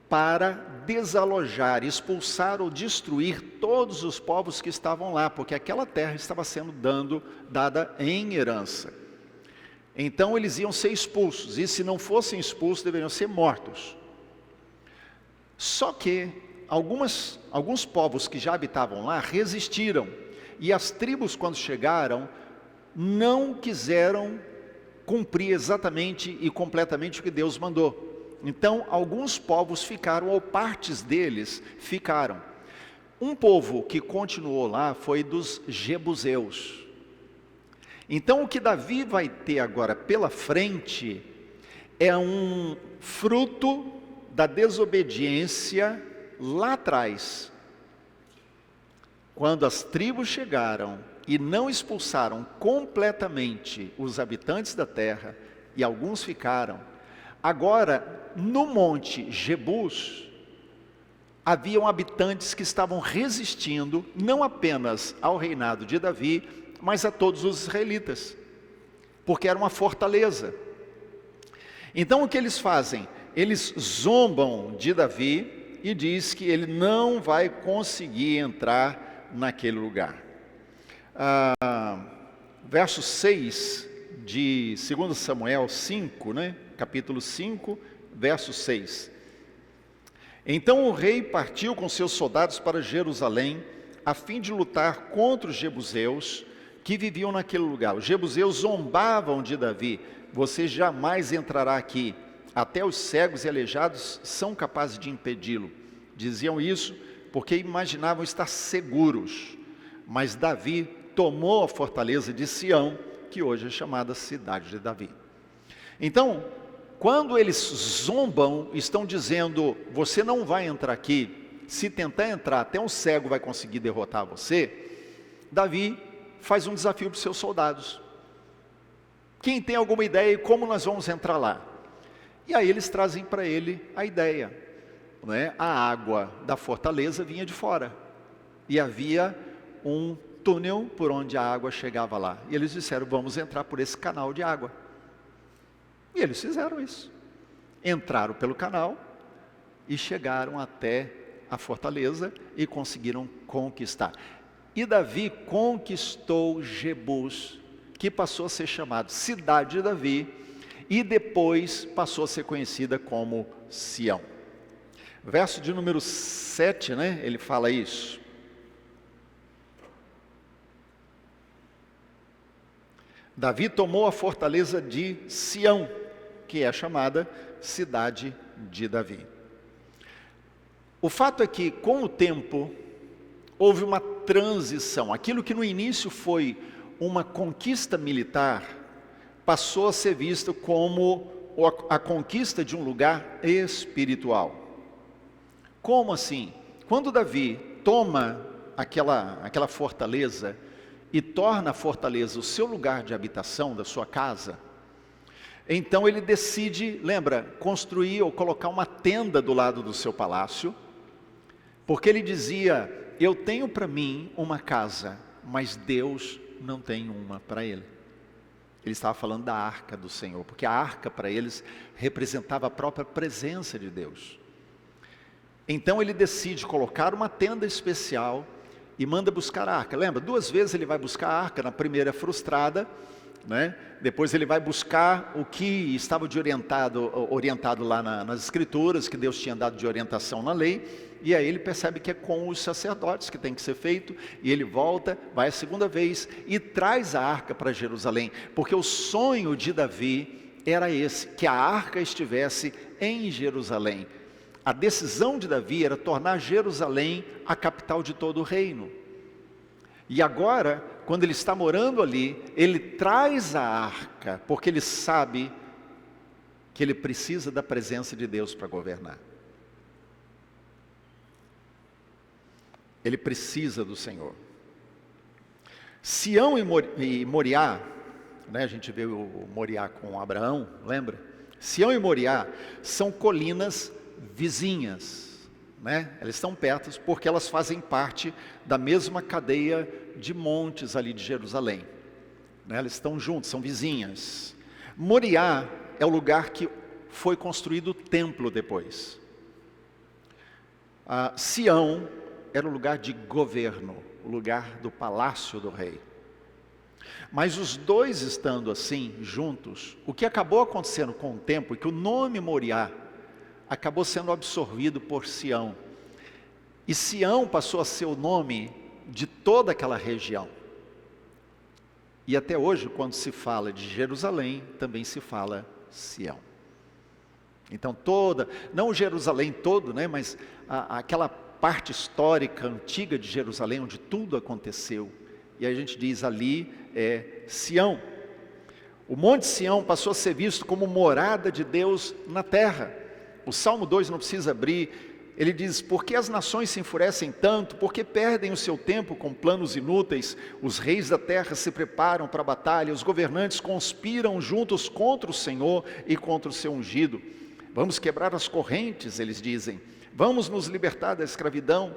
para desalojar, expulsar ou destruir todos os povos que estavam lá, porque aquela terra estava sendo dada em herança. Então eles iam ser expulsos, e se não fossem expulsos, deveriam ser mortos. Só que alguns povos que já habitavam lá resistiram, e as tribos, quando chegaram, não quiseram cumprir exatamente e completamente o que Deus mandou. Então alguns povos ficaram, ou partes deles ficaram. Um povo que continuou lá foi dos jebuseus. Então o que Davi vai ter agora pela frente é um fruto da desobediência lá atrás. Quando as tribos chegaram e não expulsaram completamente os habitantes da terra, e alguns ficaram, agora no monte Jebus, haviam habitantes que estavam resistindo, não apenas ao reinado de Davi, mas a todos os israelitas, porque era uma fortaleza. Então o que eles fazem? Eles zombam de Davi e diz que ele não vai conseguir entrar naquele lugar. Verso 6 de 2 Samuel 5, capítulo 5, verso 6. Então o rei partiu com seus soldados para Jerusalém, a fim de lutar contra os jebuseus que viviam naquele lugar. Os jebuseus zombavam de Davi: você jamais entrará aqui, até os cegos e aleijados são capazes de impedi-lo. Diziam isso porque imaginavam estar seguros. Mas Davi tomou a fortaleza de Sião, que hoje é chamada Cidade de Davi. Então, quando eles zombam, estão dizendo: você não vai entrar aqui, se tentar entrar, até um cego vai conseguir derrotar você. Davi faz um desafio para os seus soldados: quem tem alguma ideia de como nós vamos entrar lá? E aí eles trazem para ele a ideia, a água da fortaleza vinha de fora, e havia um túnel por onde a água chegava lá. E eles disseram, vamos entrar por esse canal de água. E eles fizeram isso. Entraram pelo canal e chegaram até a fortaleza e conseguiram conquistar. E Davi conquistou Jebus, que passou a ser chamado Cidade de Davi, e depois passou a ser conhecida como Sião. Verso de número 7, né? Ele fala isso. Davi tomou a fortaleza de Sião, que é chamada Cidade de Davi. O fato é que, com o tempo, houve uma transição. Aquilo que no início foi uma conquista militar, passou a ser visto como a conquista de um lugar espiritual. Como assim? Quando Davi toma aquela fortaleza e torna a fortaleza o seu lugar de habitação, da sua casa, então ele decide, lembra, construir ou colocar uma tenda do lado do seu palácio, porque ele dizia, eu tenho para mim uma casa, mas Deus não tem uma para ele. Ele estava falando da arca do Senhor, porque a arca para eles representava a própria presença de Deus. Então ele decide colocar uma tenda especial e manda buscar a arca. Lembra, 2 vezes ele vai buscar a arca, na primeira frustrada, né? Depois ele vai buscar o que estava orientado lá nas escrituras, que Deus tinha dado de orientação na lei, e aí ele percebe que é com os sacerdotes que tem que ser feito, e ele volta, vai a segunda vez, e traz a arca para Jerusalém, porque o sonho de Davi era esse, que a arca estivesse em Jerusalém. A decisão de Davi era tornar Jerusalém a capital de todo o reino. E agora, quando ele está morando ali, ele traz a arca, porque ele sabe que ele precisa da presença de Deus para governar. Ele precisa do Senhor. Sião e Moriá, né, a gente vê o Moriá com Abraão, lembra? Sião e Moriá são colinas vizinhas, né? Elas estão perto porque elas fazem parte da mesma cadeia de montes ali de Jerusalém, né? Elas estão juntas, são vizinhas. Moriá é o lugar que foi construído o templo depois. Sião era o lugar de governo, o lugar do palácio do rei. Mas os dois estando assim, juntos, o que acabou acontecendo com o tempo é que o nome Moriá acabou sendo absorvido por Sião. E Sião passou a ser o nome de toda aquela região. E até hoje, quando se fala de Jerusalém, também se fala Sião. Então não o Jerusalém todo, né, mas aquela parte histórica, antiga de Jerusalém, onde tudo aconteceu. E a gente diz ali é Sião. O Monte Sião passou a ser visto como morada de Deus na terra. O Salmo 2 não precisa abrir, ele diz, por que as nações se enfurecem tanto? Por que perdem o seu tempo com planos inúteis? Os reis da terra se preparam para a batalha, os governantes conspiram juntos contra o Senhor e contra o seu ungido. Vamos quebrar as correntes, eles dizem, vamos nos libertar da escravidão.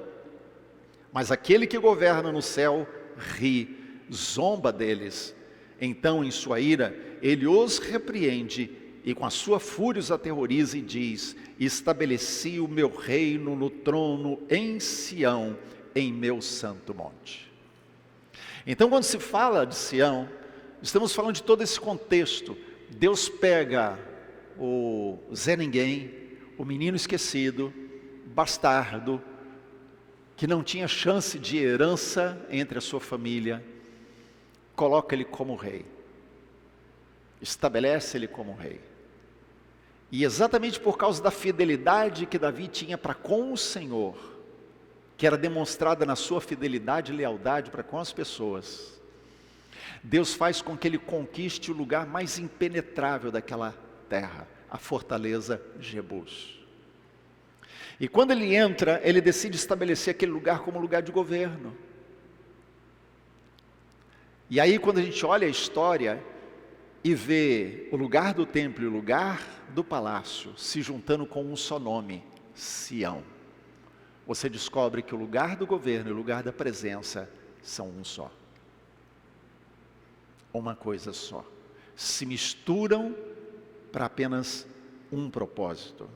Mas aquele que governa no céu ri, zomba deles. Então, em sua ira, ele os repreende e com a sua fúria os aterroriza e diz, estabeleci o meu reino no trono em Sião, em meu santo monte. Então, quando se fala de Sião, estamos falando de todo esse contexto. Deus pega o Zé Ninguém, o menino esquecido, bastardo, que não tinha chance de herança entre a sua família, coloca ele como rei, estabelece ele como rei. E exatamente por causa da fidelidade que Davi tinha para com o Senhor, que era demonstrada na sua fidelidade e lealdade para com as pessoas, Deus faz com que ele conquiste o lugar mais impenetrável daquela terra, a fortaleza Jebus. E quando ele entra, ele decide estabelecer aquele lugar como lugar de governo. E aí quando a gente olha a história e vê o lugar do templo e o lugar do palácio se juntando com um só nome, Sião. você descobre que o lugar do governo e o lugar da presença são um só. Uma coisa só. Se misturam para apenas um propósito.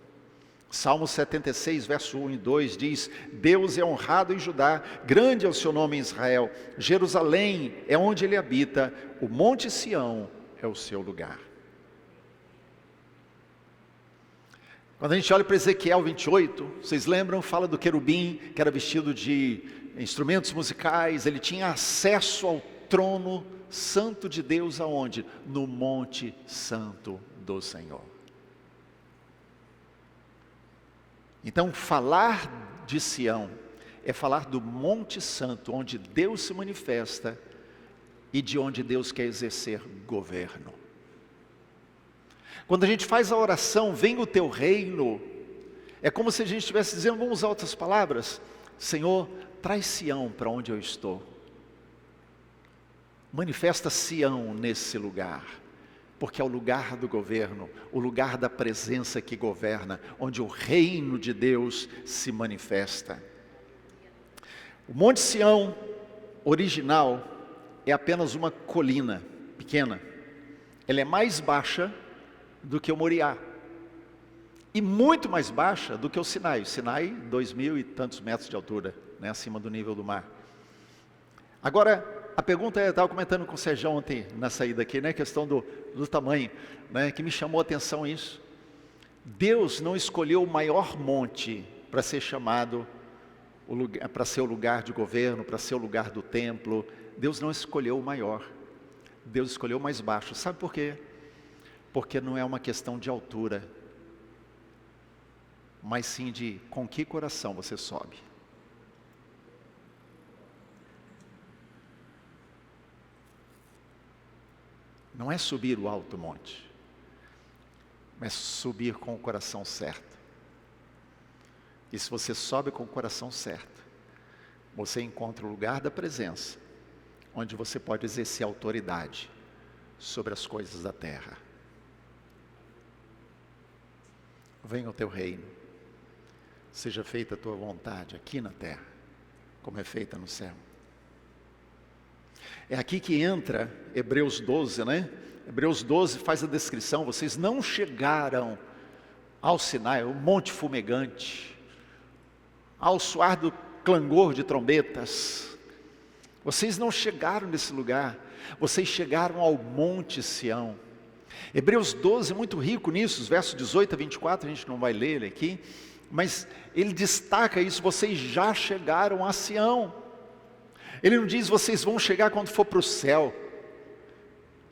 Salmo 76, verso 1 e 2 diz: Deus é honrado em Judá, grande é o seu nome em Israel. Jerusalém é onde ele habita, o monte Sião é o seu lugar. Quando a gente olha para Ezequiel 28, vocês lembram? Fala do querubim que era vestido de instrumentos musicais. Ele tinha acesso ao trono santo de Deus aonde? No monte santo do Senhor. Então, falar de Sião é falar do Monte Santo, onde Deus se manifesta e de onde Deus quer exercer governo. Quando a gente faz a oração, venha o teu reino, é como se a gente estivesse dizendo, vamos usar outras palavras, Senhor, traz Sião para onde eu estou. Manifesta Sião nesse lugar. Porque é o lugar do governo, o lugar da presença que governa, onde o reino de Deus se manifesta. O Monte Sião original é apenas uma colina pequena. Ela é mais baixa do que o Moriá. E muito mais baixa do que o Sinai. O Sinai, 2.000 e tantos metros de altura, né, acima do nível do mar. Agora, a pergunta é, eu estava comentando com o Sérgio ontem na saída aqui, né, a questão do tamanho, né, que me chamou a atenção isso. Deus não escolheu o maior monte para ser chamado, para ser o lugar de governo, para ser o lugar do templo. Deus não escolheu o maior, Deus escolheu o mais baixo. Sabe por quê? Porque não é uma questão de altura, mas sim de com que coração você sobe. Não é subir o alto monte, mas subir com o coração certo. E se você sobe com o coração certo, você encontra o lugar da presença, onde você pode exercer autoridade sobre as coisas da terra. Venha o teu reino, seja feita a tua vontade aqui na terra, como é feita no céu. É aqui que entra Hebreus 12, né? Hebreus 12 faz a descrição, vocês não chegaram ao Sinai, o monte fumegante, ao soar do clangor de trombetas. Vocês não chegaram nesse lugar, vocês chegaram ao monte Sião. Hebreus 12 é muito rico nisso, os versos 18 a 24, a gente não vai ler ele aqui, mas ele destaca isso, vocês já chegaram a Sião. Ele não diz vocês vão chegar quando for para o céu.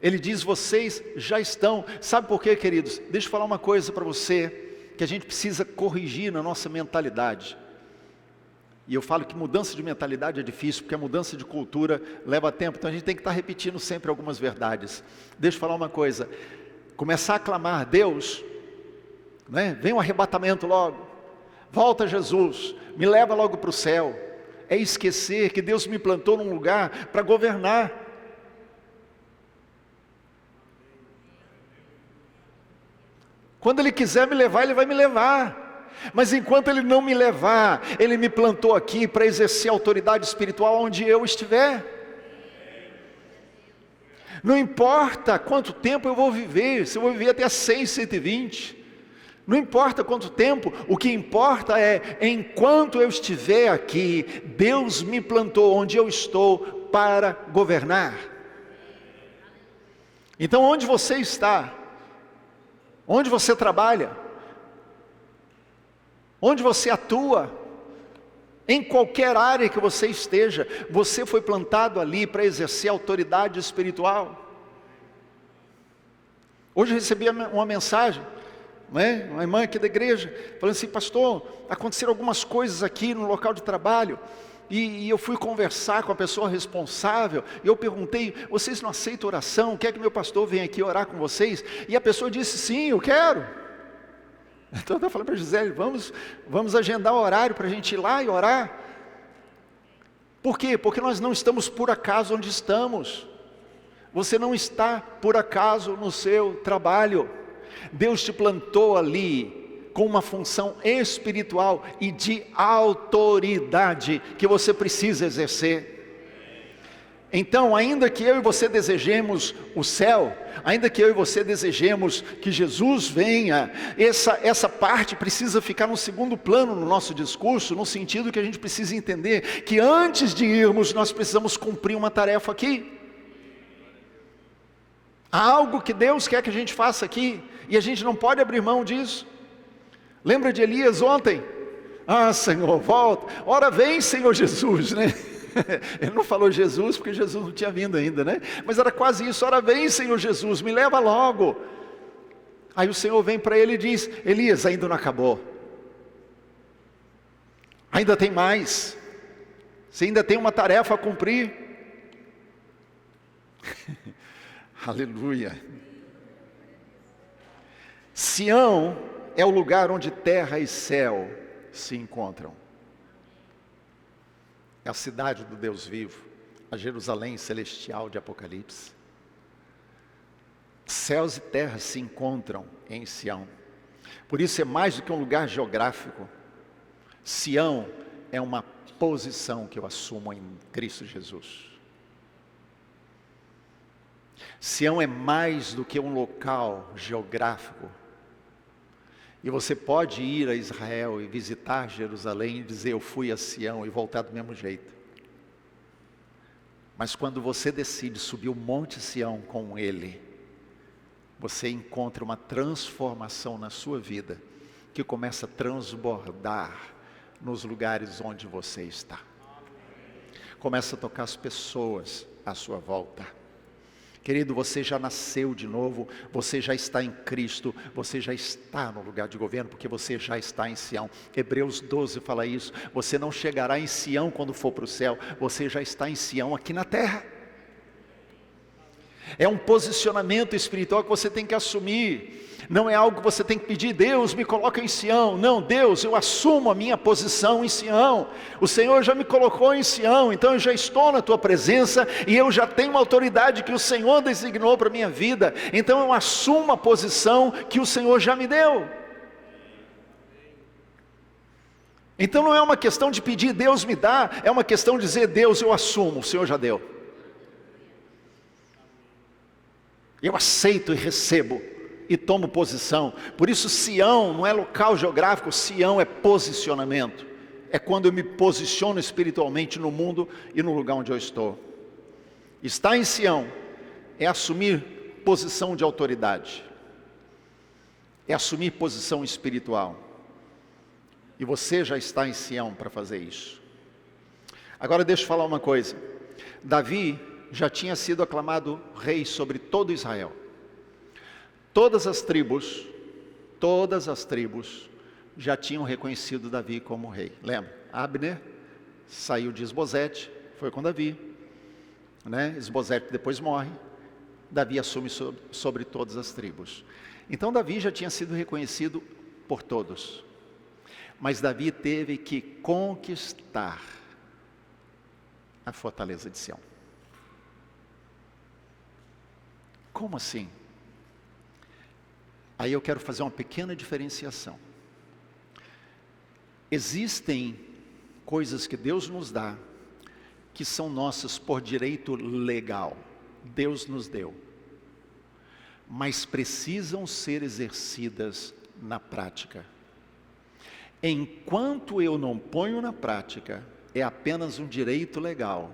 Ele diz vocês já estão. Sabe por quê, queridos? Deixa eu falar uma coisa para você, que a gente precisa corrigir na nossa mentalidade. E eu falo que mudança de mentalidade é difícil, porque a mudança de cultura leva tempo. Então a gente tem que estar repetindo sempre algumas verdades. Deixa eu falar uma coisa. Começar a clamar, Deus, né? Vem um arrebatamento logo. Volta Jesus, me leva logo para o céu. É esquecer que Deus me plantou num lugar para governar. Quando Ele quiser me levar, Ele vai me levar. Mas enquanto Ele não me levar, Ele me plantou aqui para exercer autoridade espiritual onde eu estiver. Não importa quanto tempo eu vou viver, se eu vou viver até 100, 120. Não importa quanto tempo, o que importa é, enquanto eu estiver aqui, Deus me plantou onde eu estou para governar. Então onde você está, onde você trabalha, onde você atua, em qualquer área que você esteja, você foi plantado ali para exercer autoridade espiritual. Hoje eu recebi uma mensagem, né? Uma irmã aqui da igreja, falando assim, pastor, aconteceram algumas coisas aqui no local de trabalho, e eu fui conversar com a pessoa responsável, e eu perguntei, vocês não aceitam oração? Quer que meu pastor venha aqui orar com vocês? E a pessoa disse, sim, eu quero. Então eu falei para a Gisele, vamos agendar o horário para a gente ir lá e orar. Por quê? Porque nós não estamos por acaso onde estamos. Você não está por acaso no seu trabalho. Deus te plantou ali com uma função espiritual e de autoridade que você precisa exercer. Então, ainda que eu e você desejemos o céu, ainda que eu e você desejemos que Jesus venha, essa parte precisa ficar no segundo plano no nosso discurso, no sentido que a gente precisa entender que antes de irmos, nós precisamos cumprir uma tarefa aqui. Há algo que Deus quer que a gente faça aqui, e a gente não pode abrir mão disso. Lembra de Elias ontem? Ah, Senhor, volta. Ora vem, Senhor Jesus, né? Ele não falou Jesus porque Jesus não tinha vindo ainda, né? Mas era quase isso. Ora vem, Senhor Jesus, me leva logo. Aí o Senhor vem para ele e diz: Elias, ainda não acabou. Ainda tem mais. Você ainda tem uma tarefa a cumprir. Aleluia. Sião é o lugar onde terra e céu se encontram. É a cidade do Deus vivo, a Jerusalém celestial de Apocalipse. Céus e terra se encontram em Sião. Por isso é mais do que um lugar geográfico. Sião é uma posição que eu assumo em Cristo Jesus. Sião é mais do que um local geográfico. E você pode ir a Israel e visitar Jerusalém e dizer: eu fui a Sião, e voltar do mesmo jeito. Mas quando você decide subir o Monte Sião com Ele, você encontra uma transformação na sua vida, que começa a transbordar nos lugares onde você está. Começa a tocar as pessoas à sua volta. Querido, você já nasceu de novo, você já está em Cristo, você já está no lugar de governo, porque você já está em Sião. Hebreus 12 fala isso. Você não chegará em Sião quando for para o céu, você já está em Sião aqui na terra. É um posicionamento espiritual que você tem que assumir. Não é algo que você tem que pedir: Deus, me coloca em Sião. Não, Deus, eu assumo a minha posição em Sião. O Senhor já me colocou em Sião, então eu já estou na tua presença e eu já tenho uma autoridade que o Senhor designou para a minha vida. Então eu assumo a posição que o Senhor já me deu. Então não é uma questão de pedir: Deus me dá, é uma questão de dizer: Deus, eu assumo, o Senhor já deu. Eu aceito e recebo e tomo posição. Por isso Sião não é local geográfico, Sião é posicionamento. É quando eu me posiciono espiritualmente no mundo e no lugar onde eu estou. Estar em Sião é assumir posição de autoridade. É assumir posição espiritual. E você já está em Sião para fazer isso. Agora deixa eu falar uma coisa. Davi já tinha sido aclamado rei sobre todo Israel. Todas as tribos já tinham reconhecido Davi como rei. Lembra? Abner saiu de Esbozete, foi com Davi, né? Esbozete depois morre, Davi assume sobre todas as tribos. Então Davi já tinha sido reconhecido por todos, mas Davi teve que conquistar a fortaleza de Sião. Como assim? Aí eu quero fazer uma pequena diferenciação. Existem coisas que Deus nos dá, que são nossas por direito legal. Deus nos deu. Mas precisam ser exercidas na prática. Enquanto eu não ponho na prática, é apenas um direito legal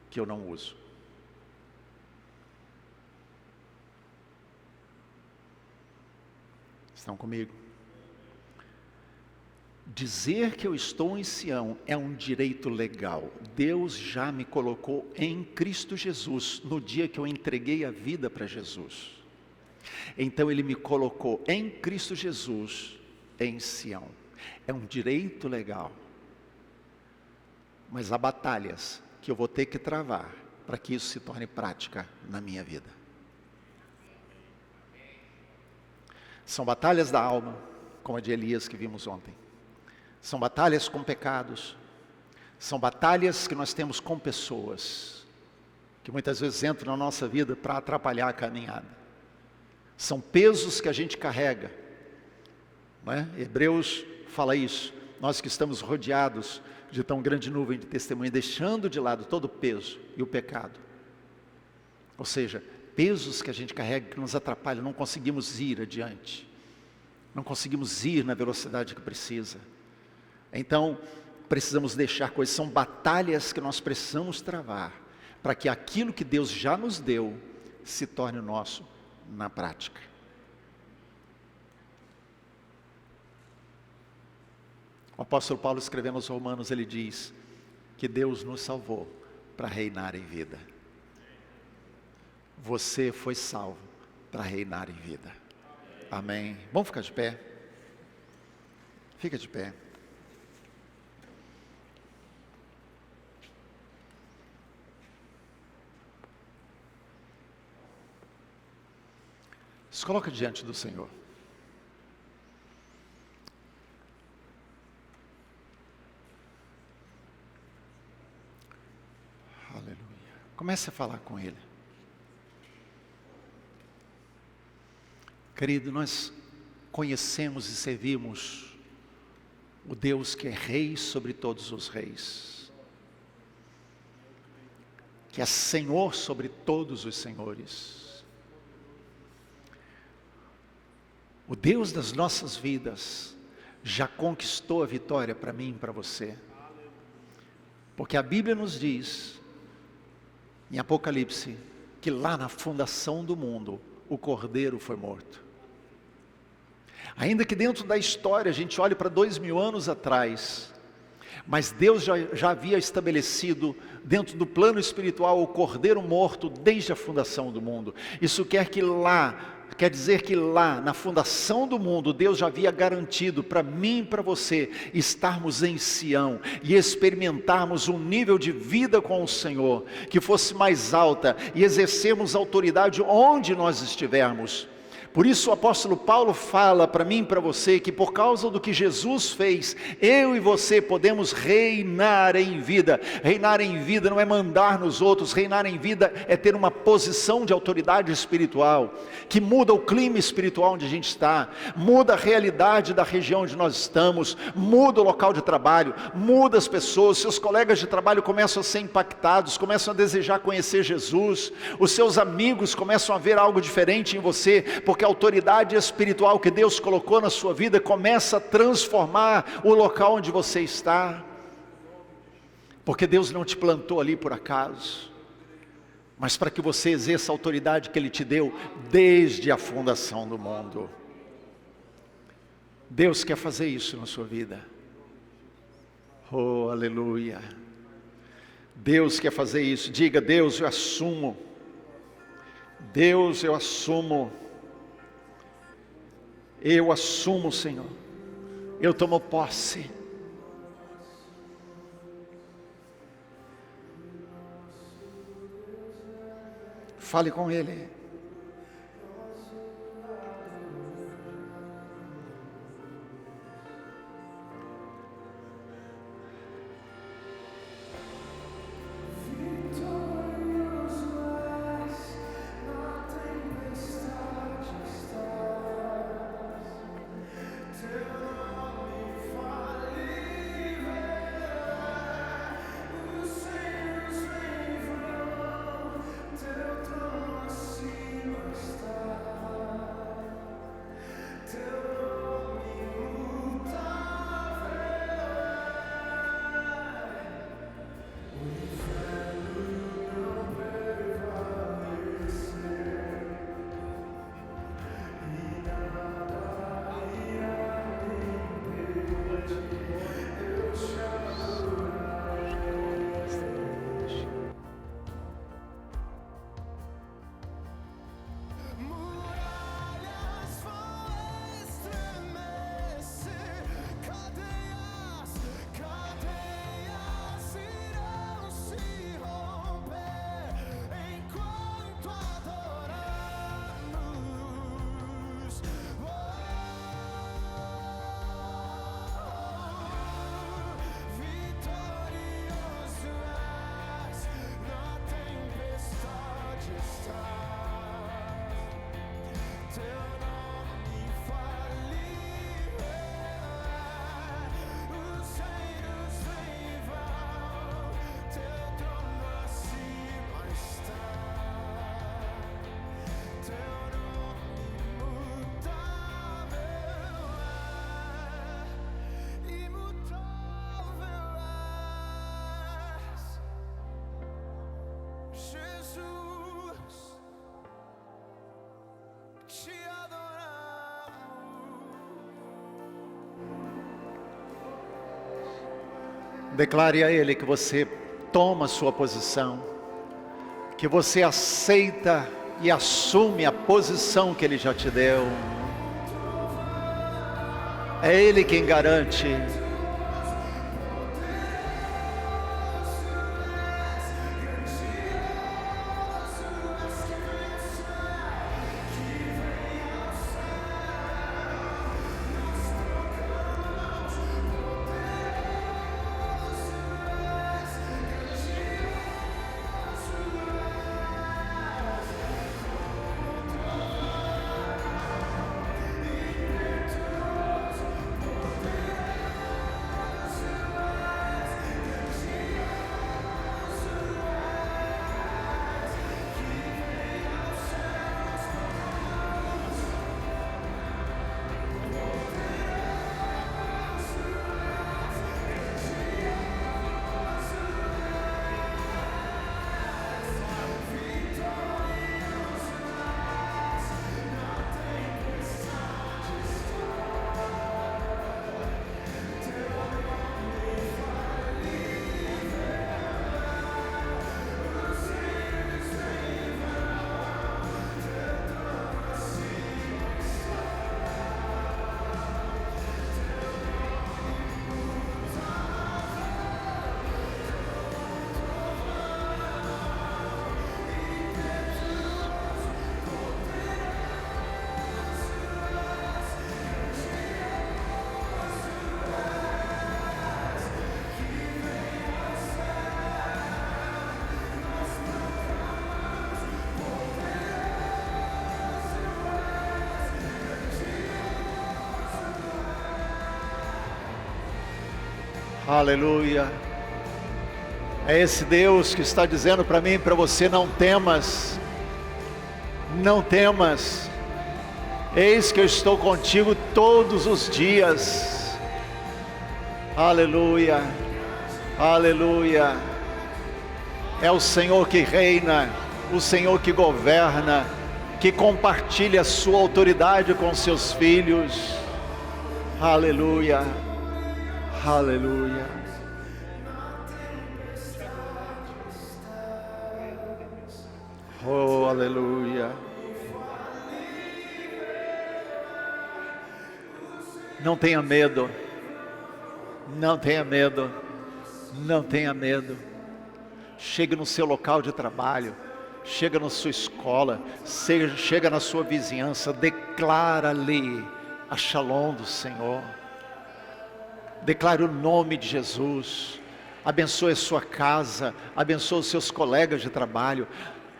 que eu não uso. Estão comigo? Dizer que eu estou em Sião é um direito legal. Deus já me colocou em Cristo Jesus, no dia que eu entreguei a vida para Jesus. Então Ele me colocou em Cristo Jesus, em Sião. É um direito legal. Mas há batalhas que eu vou ter que travar, para que isso se torne prática na minha vida. São batalhas da alma, como a de Elias que vimos ontem. São batalhas com pecados. São batalhas que nós temos com pessoas, que muitas vezes entram na nossa vida para atrapalhar a caminhada. São pesos que a gente carrega, não é? Hebreus fala isso. Nós que estamos rodeados de tão grande nuvem de testemunha, deixando de lado todo o peso e o pecado. Ou seja, pesos que a gente carrega que nos atrapalham, não conseguimos ir adiante. Não conseguimos ir na velocidade que precisa. Então, precisamos deixar coisas, são batalhas que nós precisamos travar, para que aquilo que Deus já nos deu, se torne nosso na prática. O apóstolo Paulo, escrevendo aos Romanos, ele diz que Deus nos salvou para reinar em vida. Você foi salvo para reinar em vida. Amém. Vamos ficar de pé? Fica de pé. Se coloca diante do Senhor. Aleluia. Comece a falar com Ele. Querido, nós conhecemos e servimos o Deus que é Rei sobre todos os reis, que é Senhor sobre todos os senhores, o Deus das nossas vidas já conquistou a vitória para mim e para você, porque a Bíblia nos diz, em Apocalipse, que lá na fundação do mundo, o Cordeiro foi morto. Ainda que dentro da história a gente olhe para 2000 anos atrás, mas Deus já havia estabelecido dentro do plano espiritual o Cordeiro morto desde a fundação do mundo. Isso quer dizer que lá na fundação do mundo Deus já havia garantido para mim e para você estarmos em Sião e experimentarmos um nível de vida com o Senhor que fosse mais alta e exercermos autoridade onde nós estivermos. Por isso o apóstolo Paulo fala para mim e para você que por causa do que Jesus fez, eu e você podemos reinar em vida. Reinar em vida não é mandar nos outros, reinar em vida é ter uma posição de autoridade espiritual, que muda o clima espiritual onde a gente está, muda a realidade da região onde nós estamos, muda o local de trabalho, muda as pessoas, seus colegas de trabalho começam a ser impactados, começam a desejar conhecer Jesus, os seus amigos começam a ver algo diferente em você, porque a autoridade espiritual que Deus colocou na sua vida começa a transformar o local onde você está, porque Deus não te plantou ali por acaso, mas para que você exerça a autoridade que Ele te deu desde a fundação do mundo. Deus quer fazer isso na sua vida. Oh, aleluia. Deus quer fazer isso. Diga: Deus, eu assumo. Deus, eu assumo. Eu assumo, Senhor, eu tomo posse. Fale com Ele. Teu trono assim Declare a Ele que você toma a sua posição, que você aceita e assume a posição que Ele já te deu. É Ele quem garante. Aleluia. É esse Deus que está dizendo para mim e para você: não temas, não temas, eis que eu estou contigo todos os dias. Aleluia, aleluia. É o Senhor que reina, o Senhor que governa, que compartilha a sua autoridade com seus filhos. Aleluia, aleluia. Oh, aleluia. Não tenha medo, não tenha medo, não tenha medo. Chegue no seu local de trabalho, chega na sua escola, chega na sua vizinhança, declara-lhe a Shalom do Senhor. Declare o nome de Jesus. Abençoe a sua casa, abençoe os seus colegas de trabalho.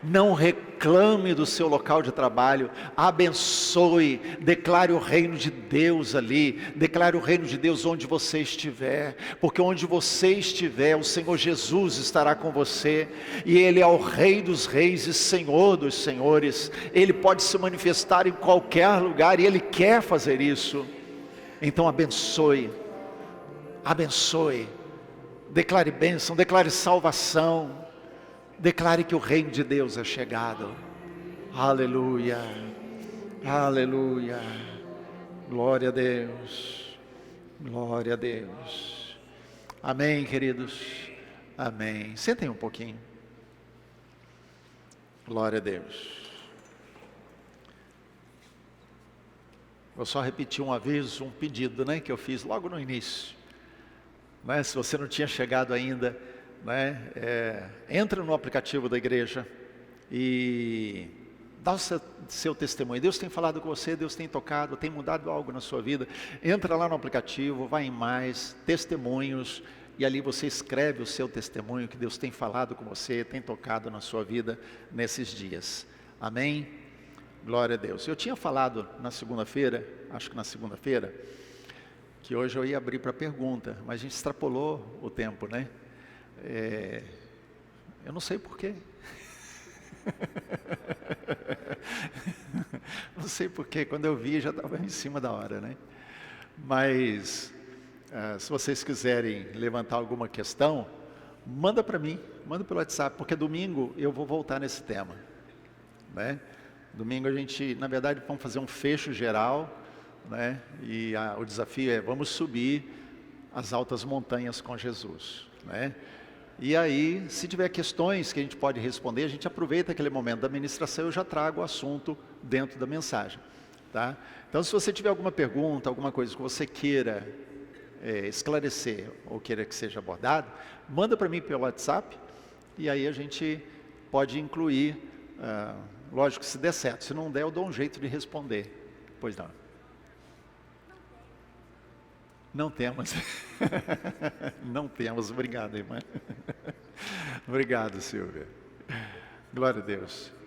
Não reclame do seu local de trabalho, abençoe, declare o reino de Deus ali, declare o reino de Deus onde você estiver, porque onde você estiver, o Senhor Jesus estará com você, e Ele é o Rei dos reis e Senhor dos senhores. Ele pode se manifestar em qualquer lugar, e Ele quer fazer isso. Então abençoe, abençoe, declare bênção, declare salvação. Declare que o reino de Deus é chegado. Aleluia, aleluia. Glória a Deus, glória a Deus. Amém, queridos, amém. Sentem um pouquinho. Glória a Deus. Vou só repetir um aviso, um pedido, que eu fiz logo no início. Mas se você não tinha chegado ainda, entra no aplicativo da igreja e dá o seu testemunho. Deus tem falado com você, Deus tem tocado, tem mudado algo na sua vida. Entra lá no aplicativo, vai em mais, testemunhos, e ali você escreve o seu testemunho, que Deus tem falado com você, tem tocado na sua vida nesses dias. Amém? Glória a Deus. Eu tinha falado na segunda-feira, acho que na segunda-feira, que hoje eu ia abrir para pergunta, mas a gente extrapolou o tempo, eu não sei porquê. Não sei porquê, quando eu vi já estava em cima da hora, Mas, se vocês quiserem levantar alguma questão, manda para mim, manda pelo WhatsApp, porque domingo eu vou voltar nesse tema, né? Domingo a gente, na verdade, vamos fazer um fecho geral, né? E o desafio é, vamos subir as altas montanhas com Jesus, né? E aí, se tiver questões que a gente pode responder, a gente aproveita aquele momento da ministração e eu já trago o assunto dentro da mensagem, tá? Então, se você tiver alguma pergunta, alguma coisa que você queira esclarecer ou queira que seja abordado, manda para mim pelo WhatsApp e aí a gente pode incluir, lógico, se der certo. Se não der, eu dou um jeito de responder. Pois não. Não temos. Não temos. Obrigado, irmã. Obrigado, Silvia. Glória a Deus.